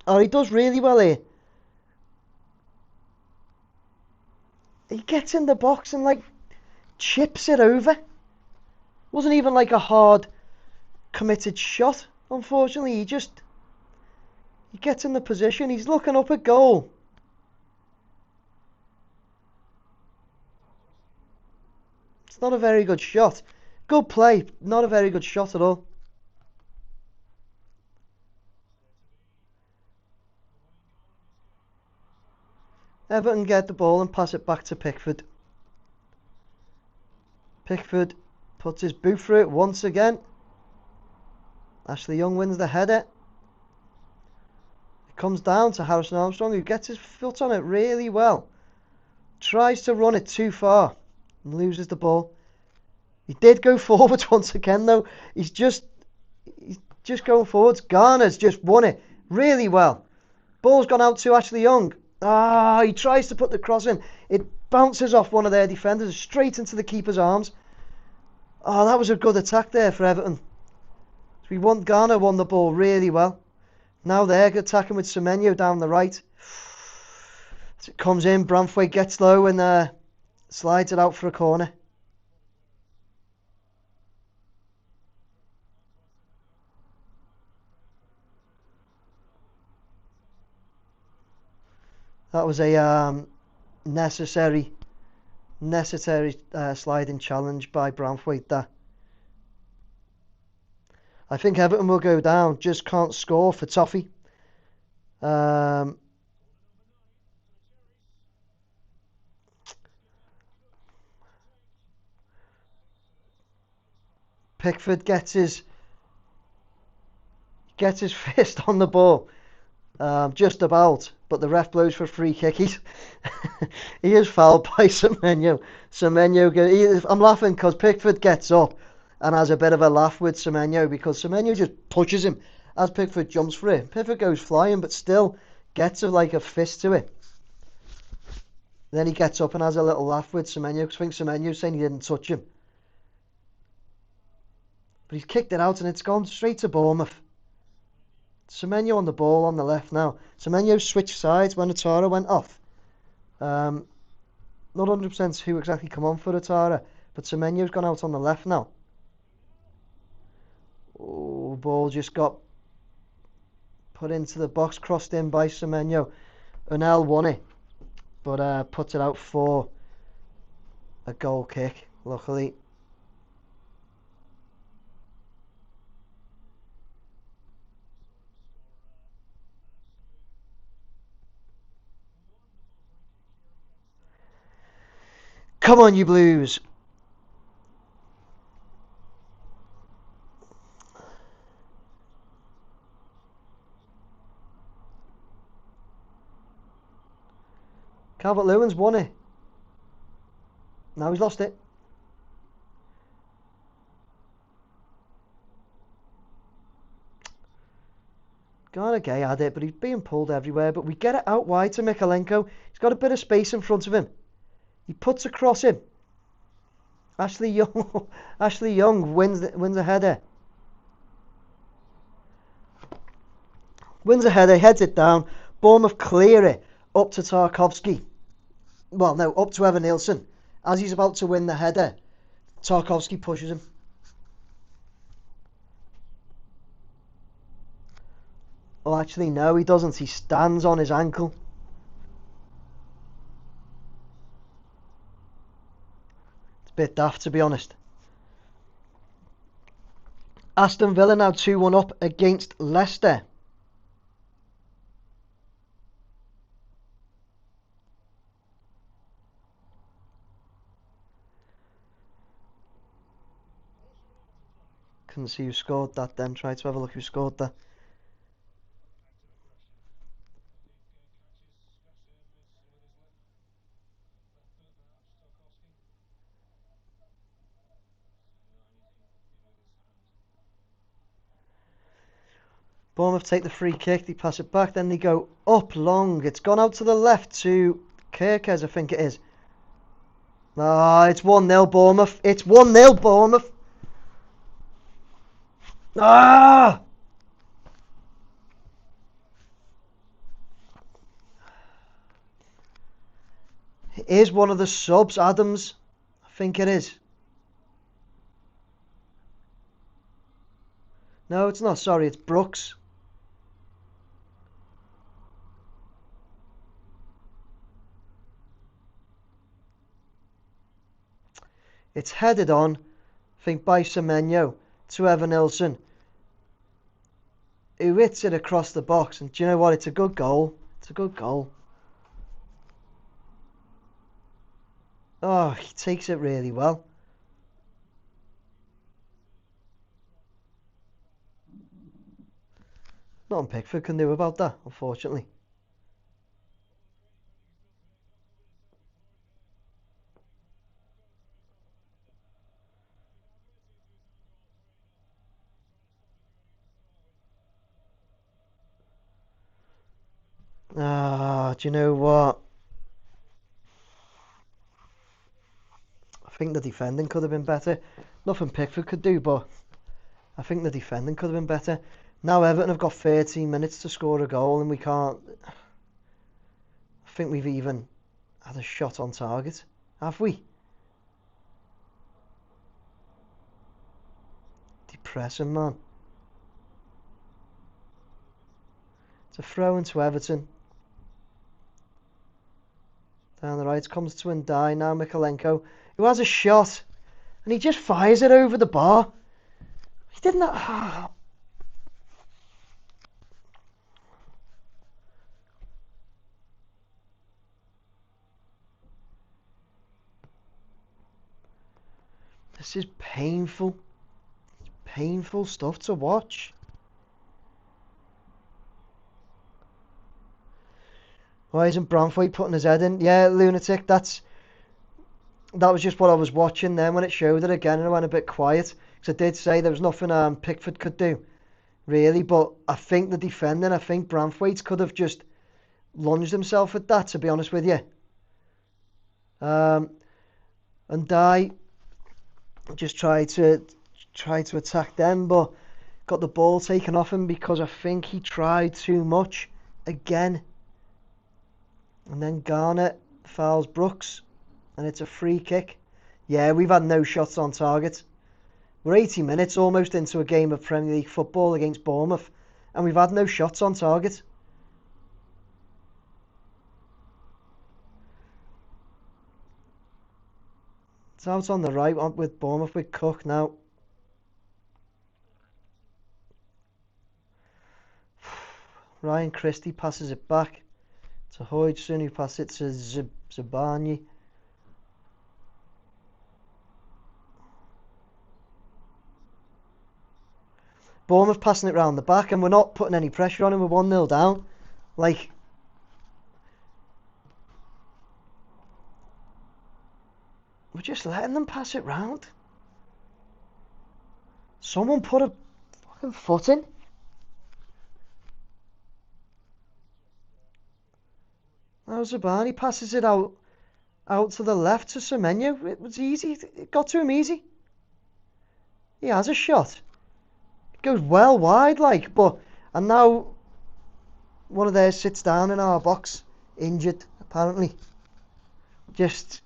oh, he does really well here. He gets in the box and, like, chips it over. Wasn't even like a hard, committed shot, unfortunately. He gets in the position. He's looking up at goal. It's not a very good shot. Good play, not a very good shot at all. Everton get the ball and pass it back to Pickford. Pickford puts his boot through it once again. Ashley Young wins the header. It comes down to Harrison Armstrong, who gets his foot on it really well. Tries to run it too far and loses the ball. He did go forwards once again, though. He's just going forwards. Garner's just won it really well. Ball's gone out to Ashley Young. He tries to put the cross in. It bounces off one of their defenders straight into the keeper's arms. That was a good attack there for Everton. Garner won the ball really well. Now they're attacking with Semenyo down the right. As it comes in, Branthwaite gets low and slides it out for a corner. That was a necessary sliding challenge by Branthwaite there. I think Everton will go down, just can't score for Toffee. Pickford gets his fist on the ball, just about, but the ref blows for a free kick. He is fouled by Semenyo. I'm laughing because Pickford gets up and has a bit of a laugh with Semenyo because Semenyo just pushes him as Pickford jumps for it. Pickford goes flying, but still gets a fist to it. Then he gets up and has a little laugh with Semenyo because I think Semenyo's saying he didn't touch him. But he's kicked it out and it's gone straight to Bournemouth. Semenyo on the ball on the left now. Semenyo switched sides when Atara went off. Not 100% who exactly come on for Atara, but Semenyo's gone out on the left now. Ball just got put into the box, crossed in by Semenyo. Unel won it, but puts it out for a goal kick, luckily. Come on, you Blues. Calvert-Lewin's won it. Now he's lost it. Garner Gay had it, but he's being pulled everywhere. But we get it out wide to Mykolenko. He's got a bit of space in front of him. He puts a cross in. Ashley Young wins a header. Wins a header, heads it down. Bournemouth clear it up to Tarkowski. Well, no, up to Evan Nielsen. As he's about to win the header, Tarkowski pushes him. Well, actually, no, he doesn't. He stands on his ankle. It's a bit daft, to be honest. Aston Villa now 2-1 up against Leicester. Couldn't see who scored that then. Try to have a look who scored that. Bournemouth take the free kick, they pass it back, then they go up long. It's gone out to the left to Kirkes, I think it is. It's 1-0 Bournemouth. It's 1-0 Bournemouth. It is one of the subs, Adams. I think it is. No, it's not. Sorry, it's Brooks. It's headed on, I think, by Semenyo to Evan Nielsen, who hits it across the box. And do you know what? It's a good goal. It's a good goal. He takes it really well. Nothing Pickford can do about that, unfortunately. Do you know what? I think the defending could have been better. Nothing Pickford could do, but I think the defending could have been better. Now Everton have got 13 minutes to score a goal and we can't... I think we've even had a shot on target. Have we? Depressing, man. It's a throw into Everton. Down the right comes to Ndai. Now Mikalenko, who has a shot. And he just fires it over the bar. He didn't... This is painful. It's painful stuff to watch. Why isn't Branthwaite putting his head in? Yeah, lunatic. That was just what I was watching then when it showed it again, and I went a bit quiet because I did say there was nothing Pickford could do, really. But I think the defending, I think Branthwaite could have just lunged himself at that. To be honest with you, and Dye just tried to attack them, but got the ball taken off him because I think he tried too much again. And then Garner fouls Brooks, and it's a free kick. Yeah, we've had no shots on target. We're 80 minutes almost into a game of Premier League football against Bournemouth, and we've had no shots on target. It's out on the right with Bournemouth with Cook now. Ryan Christie passes it back to Hodgson, who passes it to Zabani. Bournemouth passing it round the back, and we're not putting any pressure on him. We're 1-0 down. Like, we're just letting them pass it round. Someone put a fucking foot in. Now Zabani passes it out to the left to Semenyo. It was easy. It got to him easy. He has a shot. It goes well wide, like, and now one of theirs sits down in our box, injured, apparently. Just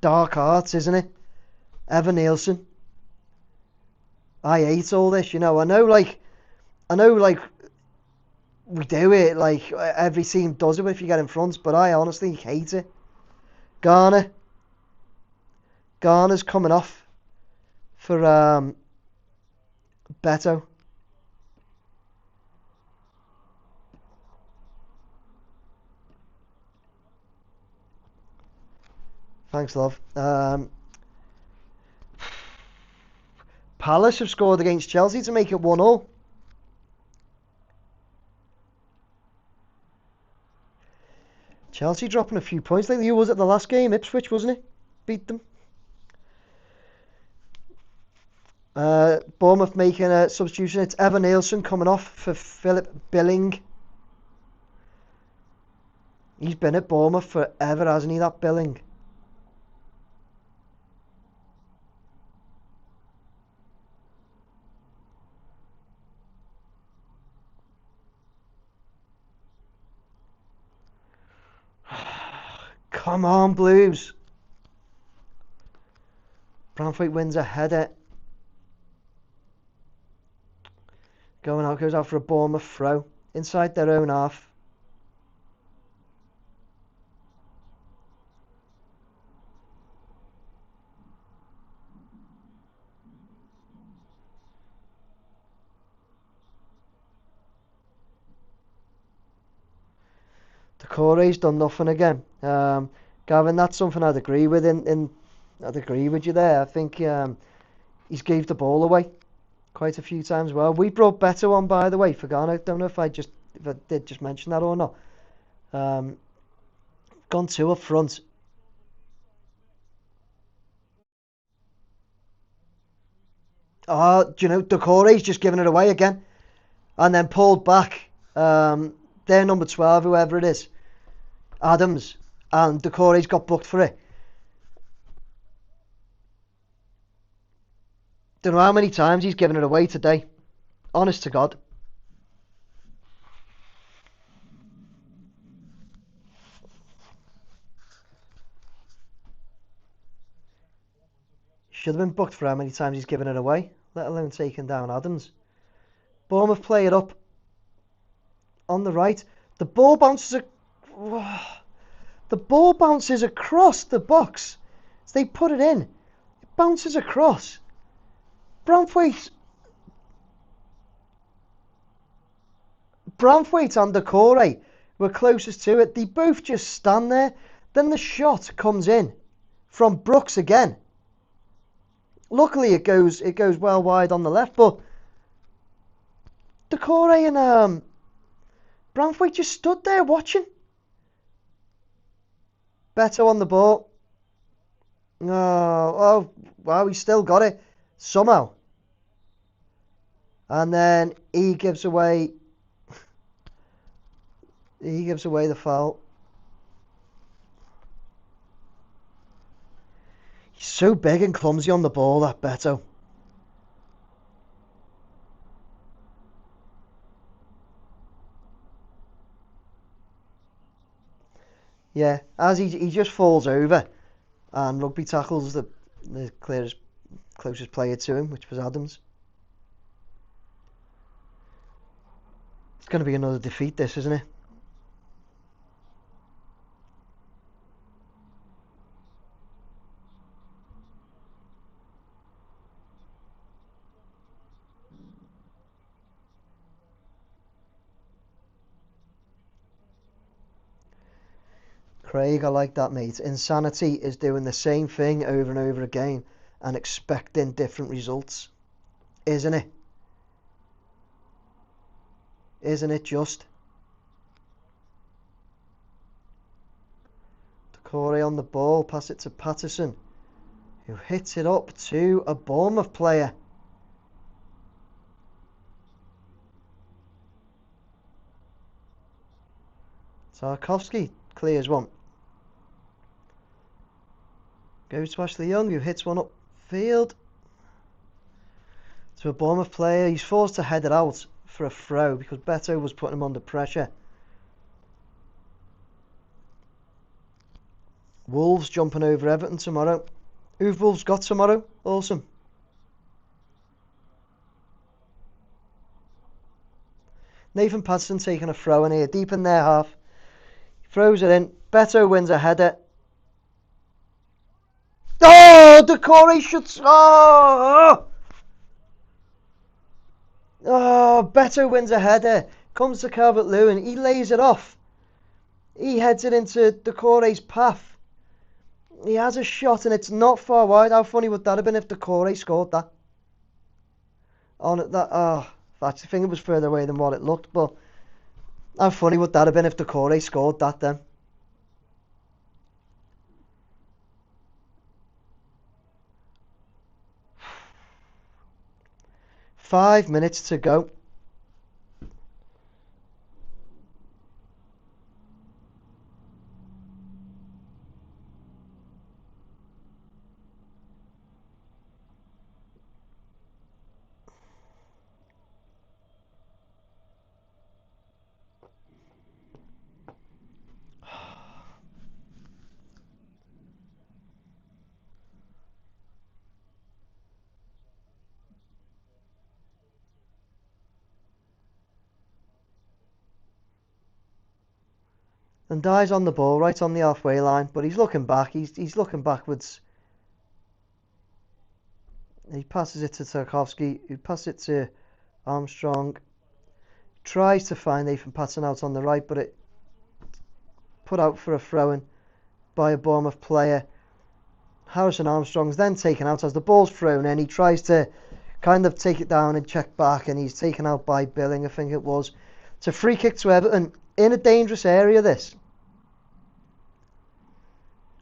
dark arts, isn't it? Evan Nielsen. I hate all this, you know. I know, like, we do it, like, every team does it if you get in front, but I honestly hate it. Garner's coming off for Beto. Thanks, love. Palace have scored against Chelsea to make it 1-1. Chelsea dropping a few points. Like, who was at the last game? Ipswich, wasn't it? Beat them. Bournemouth making a substitution. It's Evan Nielsen coming off for Philip Billing. He's been at Bournemouth forever, hasn't he, that Billing? Come on, Blues. Branthwaite wins a header. Goes out for a Bournemouth throw. Inside their own half. Decore's done nothing again. Gavin, that's something I'd agree with. I'd agree with you there. I think he's gave the ball away quite a few times. Well, we brought Beto on, by the way, for Ghana. I don't know if I did just mention that or not. Gone 2 up front. Do you know, Doucouré's just given it away again. And then pulled back. Their number 12, whoever it is. Adams. And Doucouré's got booked for it. Don't know how many times he's given it away today. Honest to God. Should have been booked for how many times he's given it away, let alone taking down Adams. Bournemouth play it up on the right. The ball bounces across the box. As they put it in, it bounces across. Branthwaite and Doucouré were closest to it. They both just stand there. Then the shot comes in from Brooks again. Luckily, it goes well wide on the left, but Doucouré and Branthwaite just stood there watching. Beto on the ball. Oh, wow, he still got it somehow. And then he gives away the foul. He's so big and clumsy on the ball, that Beto. Yeah, as he just falls over, and Rugby tackles the closest player to him, which was Adams. It's going to be another defeat, this, isn't it? Craig, I like that, mate. Insanity is doing the same thing over and over again and expecting different results. Isn't it? Isn't it just? Doucouré on the ball, pass it to Patterson, who hits it up to a Bournemouth player. Tarkowski clears one. Goes to Ashley Young, who hits one upfield to a Bournemouth player. He's forced to head it out for a throw because Beto was putting him under pressure. Wolves jumping over Everton tomorrow. Who've Wolves got tomorrow? Awesome. Nathan Patterson taking a throw in here, deep in their half. Throws it in. Beto wins a header. Oh, Doucouré shoots. Oh, Beto wins a header. Comes to Calvert-Lewin. He lays it off. He heads it into Doucouré's path. He has a shot and it's not far wide. How funny would that have been if Doucouré scored that? I think it was further away than what it looked, but how funny would that have been if Doucouré scored that then? Five minutes to go. And Dye's on the ball, right on the halfway line, but he's looking back. He's looking backwards. He passes it to Tarkowski, who passes it to Armstrong. Tries to find Nathan Patterson out on the right, but it put out for a throw-in by a Bournemouth player. Harrison Armstrong's then taken out as the ball's thrown in. He tries to kind of take it down and check back, and he's taken out by Billing, I think it was. It's a free kick to Everton in a dangerous area, this.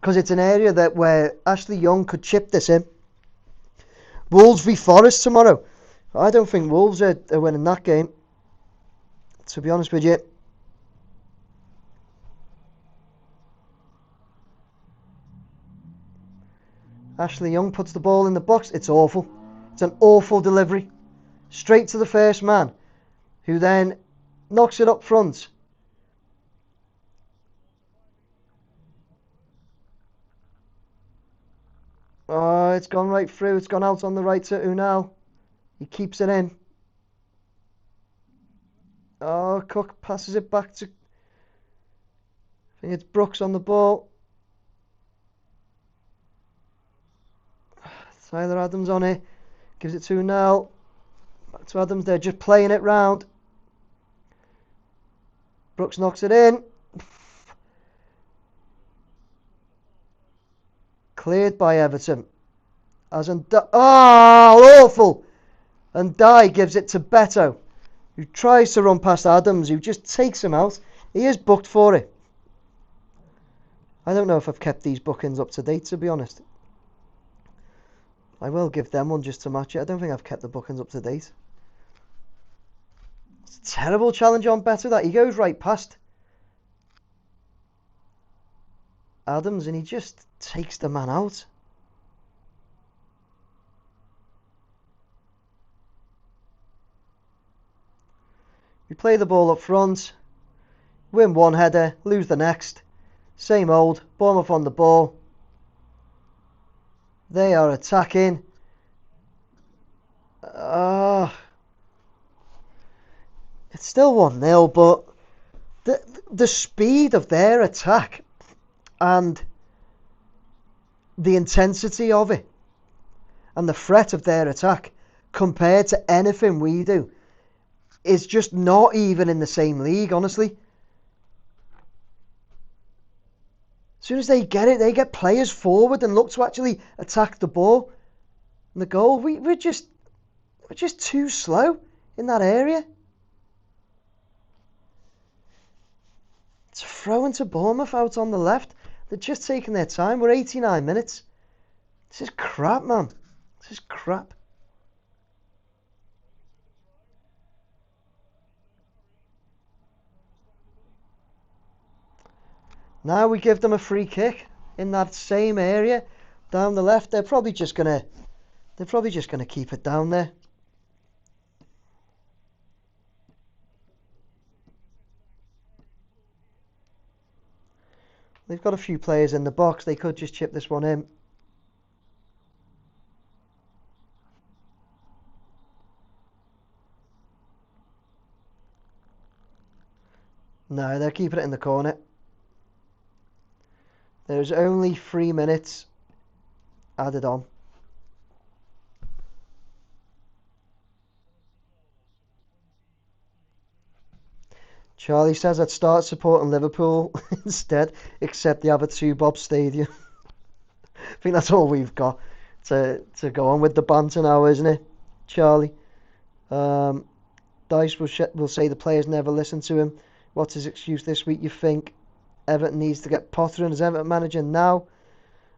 Because it's an area where Ashley Young could chip this in. Wolves v Forest tomorrow. I don't think Wolves are winning that game, to be honest with you. Ashley Young puts the ball in the box. It's awful. It's an awful delivery. Straight to the first man, who then knocks it up front. Oh, it's gone right through. It's gone out on the right to Unal. He keeps it in. Oh, Cook passes it back to... I think it's Brooks on the ball. Tyler Adams on it. Gives it to Unal. Back to Adams. They're just playing it round. Brooks knocks it in. Cleared by Everton. Awful! And Dye gives it to Beto, who tries to run past Adams, who just takes him out. He is booked for it. I don't know if I've kept these bookings up to date, to be honest. I will give them one just to match it. I don't think I've kept the bookings up to date. It's a terrible challenge on Beto, that. He goes right past Adams and he just takes the man out. We play the ball up front, win one header, lose the next. Same old. Bournemouth on the ball. They are attacking. It's still 1-0, but the speed of their attack and the intensity of it and the threat of their attack compared to anything we do is just not even in the same league, honestly. As soon as they get it, they get players forward and look to actually attack the ball and the goal. We're just too slow in that area. It's a throw into Bournemouth out on the left. They're just taking their time. We're 89 minutes. This is crap, man. This is crap. Now we give them a free kick in that same area down the left. They're probably just gonna keep it down there. They've got a few players in the box. They could just chip this one in. No, they're keeping it in the corner. There's only 3 minutes added on. Charlie says I'd start supporting Liverpool instead, except they have a 2-bob stadium. I think that's all we've got to go on with the banter now, isn't it, Charlie? Dice will say the players never listen to him. What's his excuse this week, you think? Everton needs to get Potter in as Everton manager now.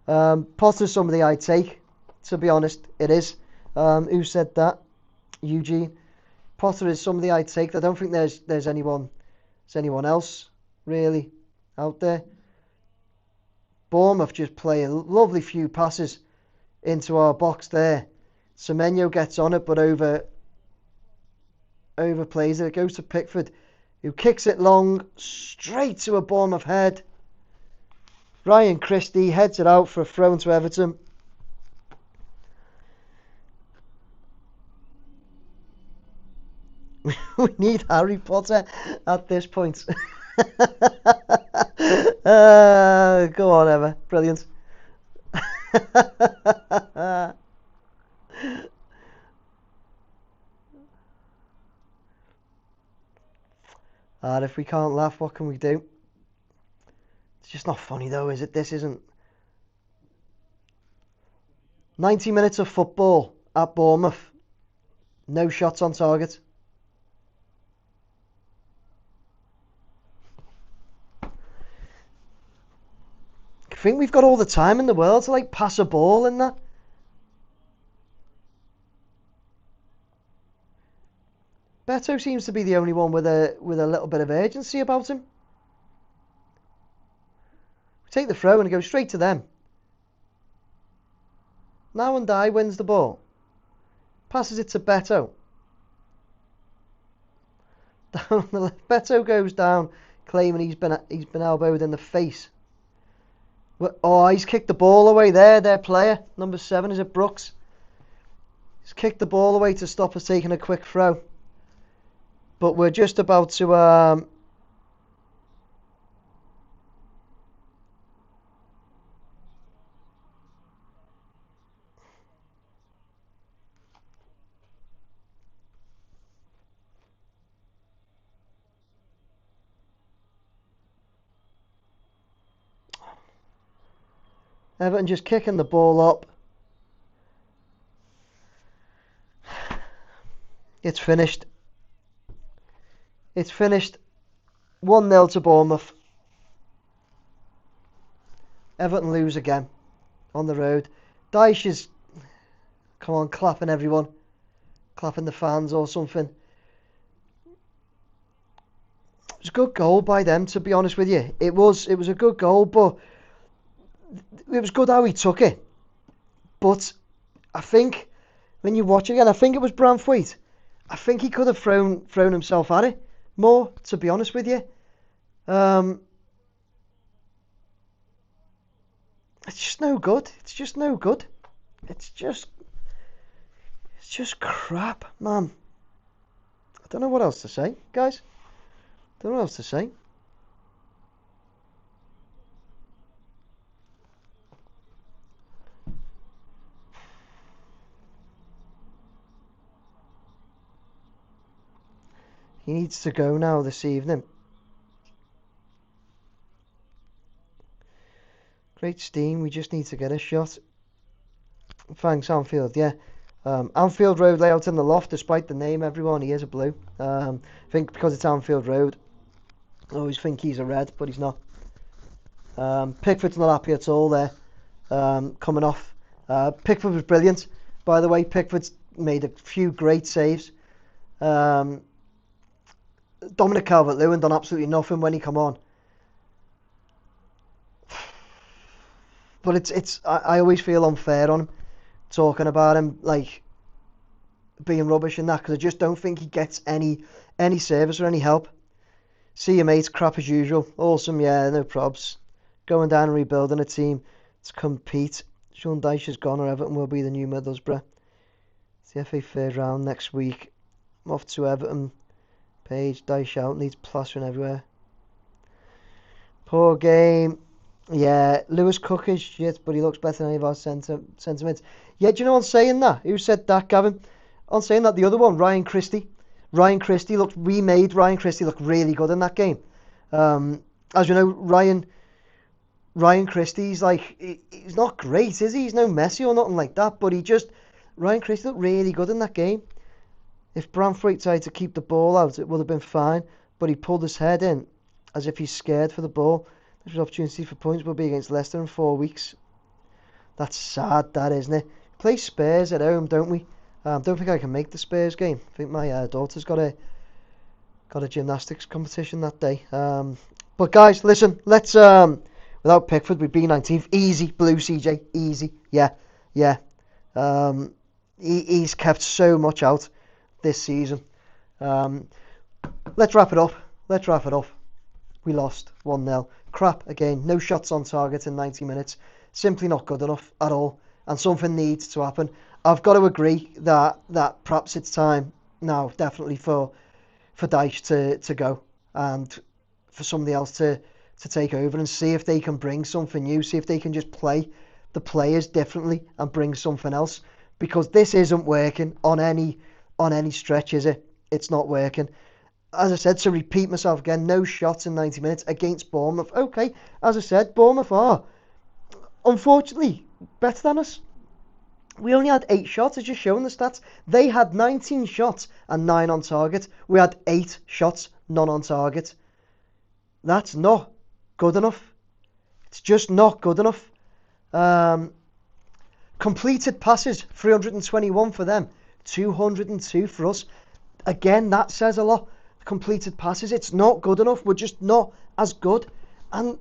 Potter's somebody I take, to be honest. It is. Who said that? Eugene. Potter is somebody I take. I don't think there's anyone else really out there. Bournemouth just play a lovely few passes into our box there. Semenyo gets on it, but overplays it. It goes to Pickford, who kicks it long, straight to a Bournemouth head. Ryan Christie heads it out for a throw into Everton. We need Harry Potter at this point. Go on, Emma. Brilliant. And if we can't laugh, what can we do? It's just not funny though, is it? This isn't. 90 minutes of football at Bournemouth. No shots on target. I think we've got all the time in the world to like pass a ball in that. Beto seems to be the only one with a little bit of urgency about him. We take the throw and go straight to them. Now and Die wins the ball. Passes it to Beto. Down on the left. Beto goes down, claiming he's been elbowed in the face. Oh, he's kicked the ball away there. Their player, number 7, is it Brooks? He's kicked the ball away to stop us taking a quick throw. But we're just about to Everton just kicking the ball up. It's finished. It's finished. 1-0 to Bournemouth. Everton lose again on the road. Dyche is, come on, clapping everyone. Clapping the fans or something. It was a good goal by them, to be honest with you. It was a good goal, but it was good how he took it. But I think when you watch it again, I think it was Branthwaite. I think he could have thrown himself at it more, to be honest with you. It's just no good. It's just no good. It's just crap, man. I don't know what else to say, guys. Don't know what else to say. He needs to go now this evening. Great steam. We just need to get a shot. Thanks, Anfield. Yeah. Anfield Road layout in the loft, despite the name, everyone. He is a blue. I think because it's Anfield Road, I always think he's a red, but he's not. Pickford's not happy at all there. Coming off. Pickford was brilliant, by the way. Pickford's made a few great saves. Dominic Calvert-Lewin done absolutely nothing when he come on. But I always feel unfair on him, talking about him like being rubbish and that, because I just don't think he gets any service or any help. See you, mates. Crap as usual. Awesome, yeah, no probs. Going down and rebuilding a team to compete. Sean Dyche is gone, or Everton will be the new Middlesbrough. It's the FA third round next week. I'm off to Everton. Page, Dyche out, needs plastering everywhere. Poor game. Yeah, Lewis Cook is shit, but he looks better than any of our sentiments. Yeah, do you know on saying that? Who said that, Gavin? On saying that, the other one, Ryan Christie. Ryan Christie looked really good in that game. As you know, Ryan Christie's like, he's not great, is he? He's no Messi or nothing like that, but Ryan Christie looked really good in that game. If Branthwaite tried to keep the ball out, it would have been fine, but he pulled his head in as if he's scared for the ball. There's opportunity for points will be against Leicester in 4 weeks. That's sad, that, isn't it? Play Spurs at home, don't we? Don't think I can make the Spurs game. I think my daughter's got a gymnastics competition that day. But guys, listen, let's without Pickford, we'd be 19th. Easy, blue CJ, easy. Yeah. He's kept so much out this season. Let's wrap it up. We lost 1-0. Crap again. No shots on target in 90 minutes. Simply not good enough at all. And something needs to happen. I've got to agree that perhaps it's time now, definitely for Dyche to go and for somebody else to take over and see if they can bring something new. See if they can just play the players differently and bring something else. Because this isn't working on any stretch, is it? It's not working. As I said, to repeat myself again, no shots in 90 minutes against Bournemouth. Okay, as I said, Bournemouth are, unfortunately, better than us. We only had 8 shots. It's just showing the stats. They had 19 shots and 9 on target. We had 8 shots, none on target. That's not good enough. It's just not good enough. Completed passes, 321 for them, 202 for us. Again, that says a lot. Completed passes, it's not good enough. We're just not as good. And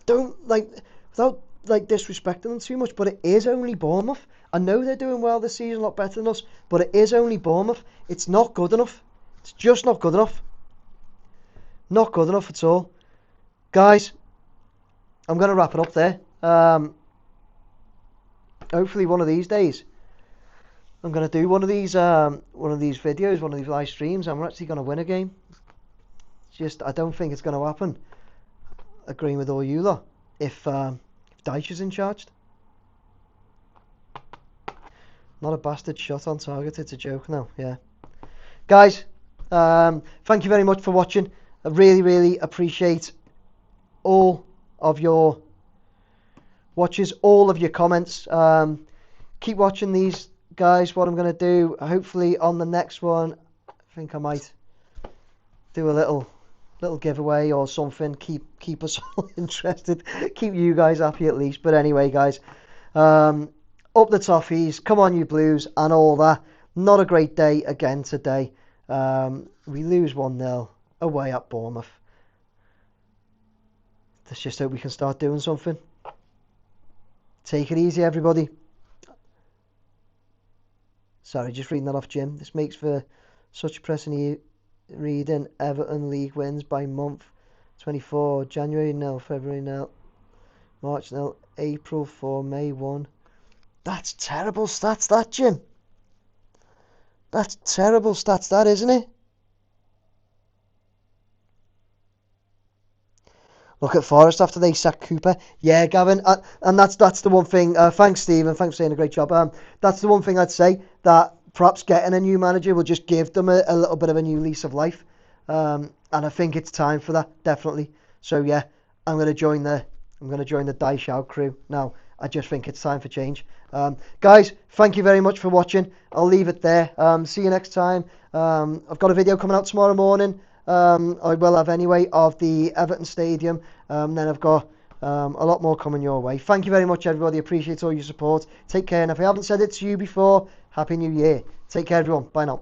don't, without disrespecting them too much, but it is only Bournemouth. I know they're doing well this season, a lot better than us, but it is only Bournemouth. It's not good enough. It's just not good enough. Not good enough at all. Guys, I'm going to wrap it up there. Hopefully one of these days I'm going to do one of these videos, one of these live streams, and we're actually going to win a game. Just, I don't think it's going to happen. Agreeing with all you lot. If Dyche is in charge. Not a bastard shot on target, it's a joke now, yeah. Guys, thank you very much for watching. I really, really appreciate all of your watches, all of your comments. Keep watching these, guys. What I'm going to do, hopefully on the next one, I think I might do a little giveaway or something. Keep us all interested. Keep you guys happy at least. But anyway, guys, up the toffees, come on you Blues, and all that. Not a great day again today. We lose 1-0 away at Bournemouth. Let's just hope we can start doing something. Take it easy, everybody. Sorry, just reading that off Jim. This makes for such a pressing reading. Everton league wins by month. 24, January 0, February 0, March 0, April 4, May 1. That's terrible stats, that, Jim. That's terrible stats, that, isn't it? Look at Forest after they sacked Cooper. Yeah, Gavin, and that's the one thing. Thanks, Stephen. Thanks for saying a great job. That's the one thing I'd say, that perhaps getting a new manager will just give them a little bit of a new lease of life. And I think it's time for that, definitely. So yeah, I'm going to join the Dyche out crew now. I just think it's time for change. Guys, thank you very much for watching. I'll leave it there. See you next time. I've got a video coming out tomorrow morning. I will have anyway, of the Everton Stadium. Then I've got a lot more coming your way. Thank you very much, everybody. Appreciate all your support. Take care, and if I haven't said it to you before, Happy New Year. Take care, everyone. Bye now.